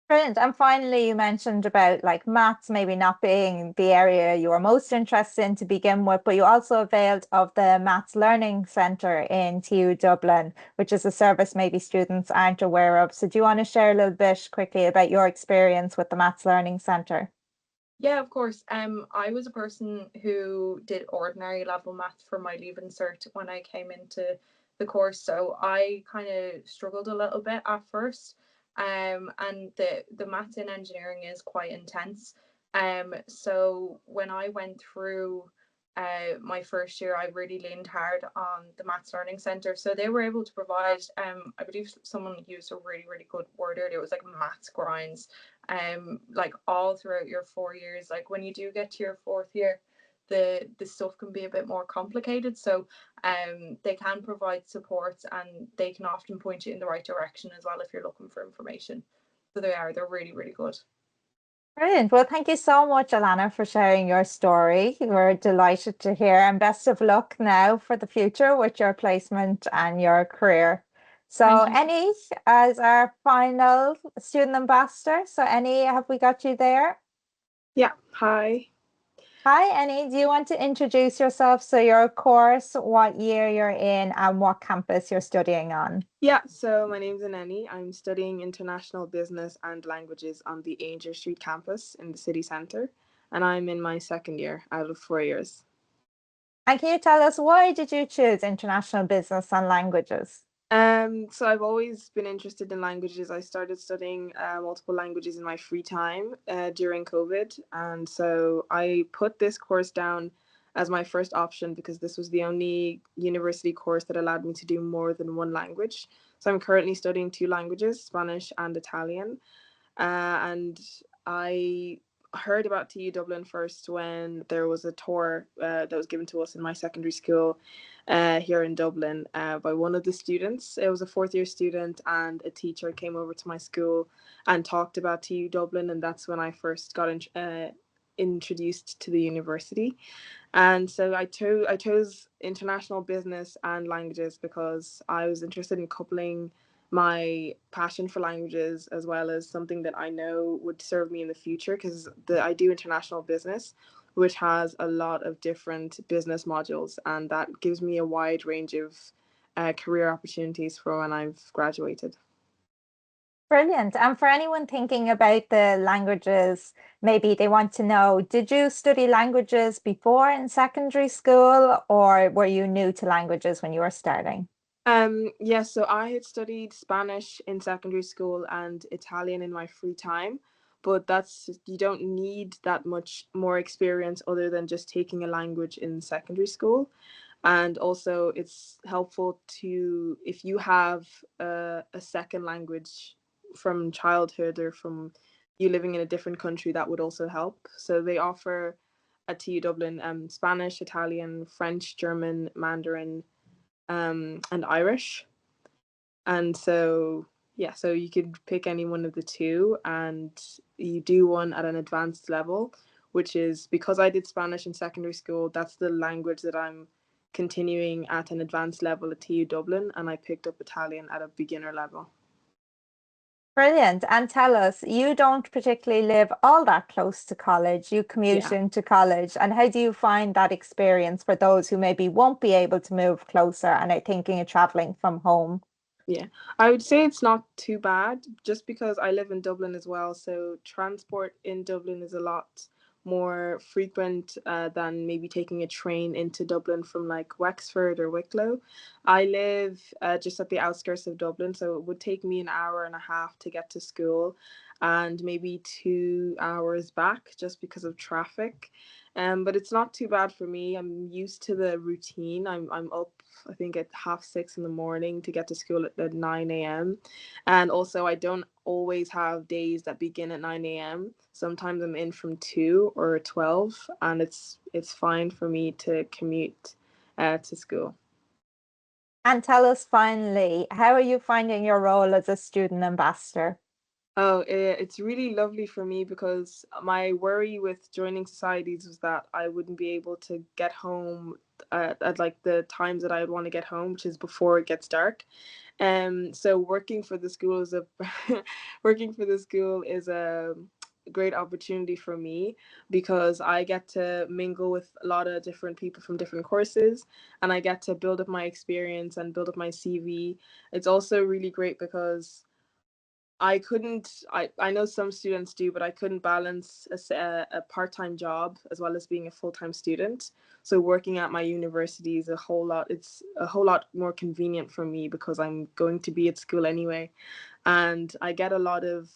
Brilliant. And finally, you mentioned about like maths maybe not being the area you were most interested in to begin with, but you also availed of the Maths Learning Centre in TU Dublin, which is a service maybe students aren't aware of. So do you want to share a little bit quickly about your experience with the Maths Learning Centre? Yeah, of course. I was a person who did ordinary level math for my Leaving Cert when I came into the course, so I kind of struggled a little bit at first. And the maths in engineering is quite intense. So when I went through my first year, I really leaned hard on the Maths Learning Centre. So they were able to provide, I believe someone used a really, really good word earlier. It was like maths grinds, like all throughout your 4 years. Like when you do get to your 4th year, the stuff can be a bit more complicated. So they can provide support, and they can often point you in the right direction as well if you're looking for information. So they're really, really good. Brilliant. Well, thank you so much, Alana, for sharing your story. We're delighted to hear, and best of luck now for the future with your placement and your career. So Annie, as our final student ambassador. So Annie, have we got you there? Yeah, hi. Hi, Annie. Do you want to introduce yourself? So your course, what year you're in, and what campus you're studying on? Yeah, so my name's Annie. I'm studying International Business and Languages on the Ainger Street campus in the city centre, and I'm in my 2nd year out of 4 years. And can you tell us, why did you choose International Business and Languages? So I've always been interested in languages. I started studying multiple languages in my free time during COVID, and so I put this course down as my first option because this was the only university course that allowed me to do more than one language. So I'm currently studying 2 languages, Spanish and Italian, and I heard about TU Dublin first when there was a tour that was given to us in my secondary school here in Dublin by one of the students. It was a 4th year student, and a teacher came over to my school and talked about TU Dublin, and that's when I first got introduced to the university. And so I chose international business and languages because I was interested in coupling my passion for languages as well as something that I know would serve me in the future, because I do international business, which has a lot of different business modules, and that gives me a wide range of career opportunities for when I've graduated. Brilliant. And for anyone thinking about the languages, maybe they want to know, did you study languages before in secondary school, or were you new to languages when you were starting? Yeah, so I had studied Spanish in secondary school and Italian in my free time, but you don't need that much more experience other than just taking a language in secondary school. And also it's helpful to, if you have a second language from childhood or from you living in a different country, that would also help. So they offer at TU Dublin Spanish, Italian, French, German, Mandarin, and Irish. And so, yeah, so you could pick any one of the two and you do one at an advanced level, which is, because I did Spanish in secondary school, that's the language that I'm continuing at an advanced level at TU Dublin, and I picked up Italian at a beginner level. Brilliant. And tell us, you don't particularly live all that close to college. You commute into college. And how do you find that experience for those who maybe won't be able to move closer and are thinking of traveling from home? Yeah, I would say it's not too bad, just because I live in Dublin as well. So transport in Dublin is a lot more frequent than maybe taking a train into Dublin from like Wexford or Wicklow. I live just at the outskirts of Dublin, so it would take me an hour and a half to get to school and maybe 2 hours back just because of traffic. But it's not too bad for me. I'm used to the routine. I'm up, I think, at 6:30 in the morning to get to school at 9 a.m. And also, I don't always have days that begin at 9 a.m. Sometimes I'm in from 2 or 12, and it's fine for me to commute to school. And tell us finally, how are you finding your role as a student ambassador? Oh, it's really lovely for me, because my worry with joining societies was that I wouldn't be able to get home at like the times that I would want to get home, which is before it gets dark. So working for the school is working for the school is a great opportunity for me, because I get to mingle with a lot of different people from different courses, and I get to build up my experience and build up my CV. It's also really great because I know some students do, but I couldn't balance a part-time job as well as being a full-time student. So working at my university is it's a whole lot more convenient for me, because I'm going to be at school anyway. And I get a lot of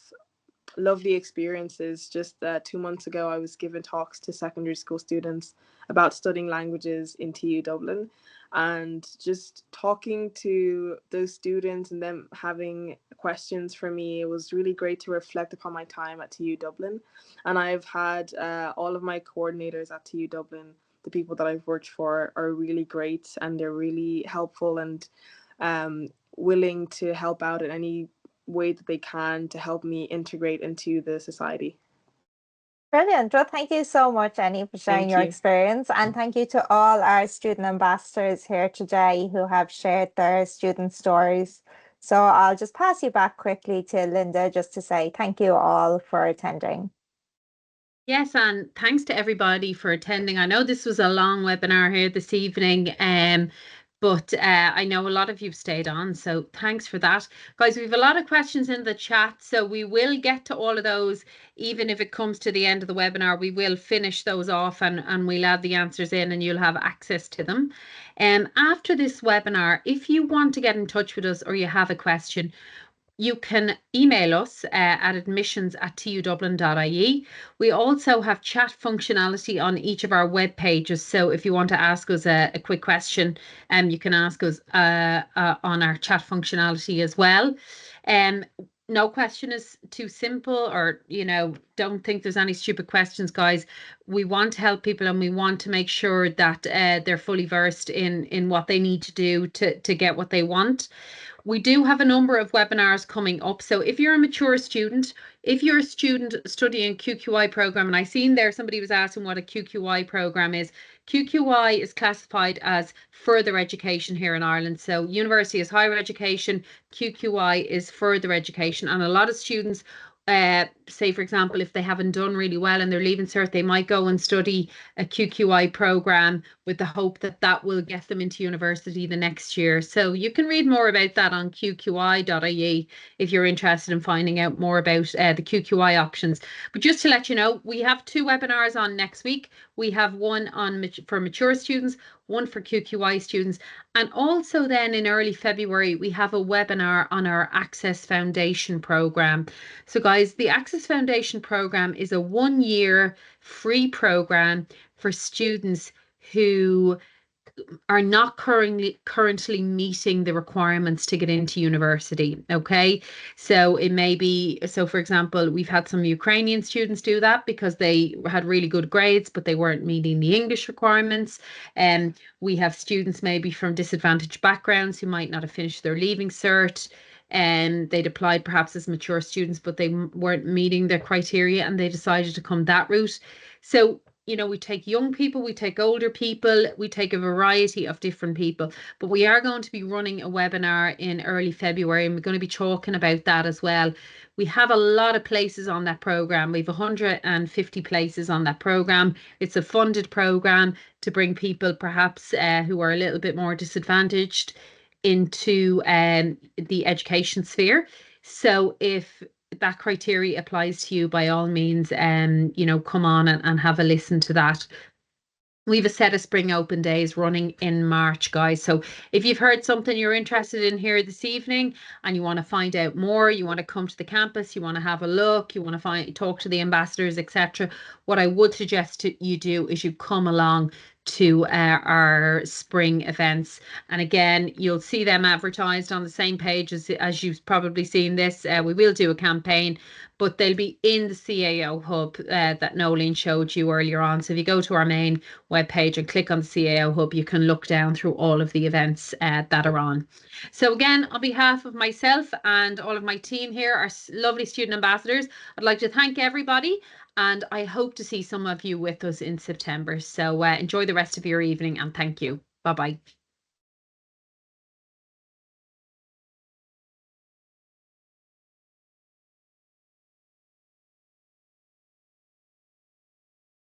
lovely experiences. Just 2 months ago, I was given talks to secondary school students about studying languages in TU Dublin, and just talking to those students and them having questions for me, it was really great to reflect upon my time at TU Dublin. And I've had all of my coordinators at TU Dublin, the people that I've worked for, are really great, and they're really helpful and willing to help out in any way that they can to help me integrate into the society. Brilliant. Well, thank you so much, Annie, for sharing Thank your you. experience. And thank you to all our student ambassadors here today who have shared their student stories. So I'll just pass you back quickly to Linda just to say thank you all for attending. Yes, and thanks to everybody for attending. I know this was a long webinar here this evening, but I know a lot of you've stayed on, so thanks for that. Guys, we have a lot of questions in the chat, so we will get to all of those. Even if it comes to the end of the webinar, we will finish those off and we'll add the answers in and you'll have access to them. After this webinar, if you want to get in touch with us or you have a question, you can email us at admissions@tudublin.ie. We also have chat functionality on each of our web pages. So if you want to ask us a quick question, you can ask us on our chat functionality as well. No question is too simple, or, don't think there's any stupid questions, guys. We want to help people and we want to make sure that they're fully versed in what they need to do to get what they want. We do have a number of webinars coming up. So if you're a mature student, if you're a student studying QQI program, and I seen there somebody was asking what a QQI program is. QQI is classified as further education here in Ireland. So university is higher education, QQI is further education, and a lot of students say, for example, if they haven't done really well and they're leaving cert, they might go and study a QQI program with the hope that that will get them into university the next year. So you can read more about that on qqi.ie if you're interested in finding out more about the QQI options. But just to let you know, we have 2 webinars on next week. We have one on for mature students, one for QQI students, and also then in early February we have a webinar on our Access Foundation program. So guys, the Access Foundation program is a 1-year free program for students who are not currently meeting the requirements to get into university. Okay, so it may be, so for example, we've had some Ukrainian students do that because they had really good grades but they weren't meeting the English requirements. And we have students maybe from disadvantaged backgrounds who might not have finished their leaving cert, and they'd applied perhaps as mature students but they weren't meeting their criteria and they decided to come that route. So you know, we take young people, we take older people, we take a variety of different people, but we are going to be running a webinar in early February and we're going to be talking about that as well. We have a lot of places on that program. We have 150 places on that program. It's a funded program to bring people perhaps who are a little bit more disadvantaged into the education sphere. So if that criteria applies to you, by all means, you know, come on and have a listen to that. We have a set of spring open days running in March, guys. So if you've heard something you're interested in here this evening and you want to find out more, you want to come to the campus, you want to have a look, you want to talk to the ambassadors, etc., what I would suggest you do is you come along to our spring events. And again, you'll see them advertised on the same page as you've probably seen this. We will do a campaign, but they'll be in the CAO hub that Nolene showed you earlier on. So if you go to our main webpage and click on the CAO hub, you can look down through all of the events that are on. So again, on behalf of myself and all of my team here, our lovely student ambassadors, I'd like to thank everybody. And I hope to see some of you with us in September. So enjoy the rest of your evening and thank you. Bye-bye.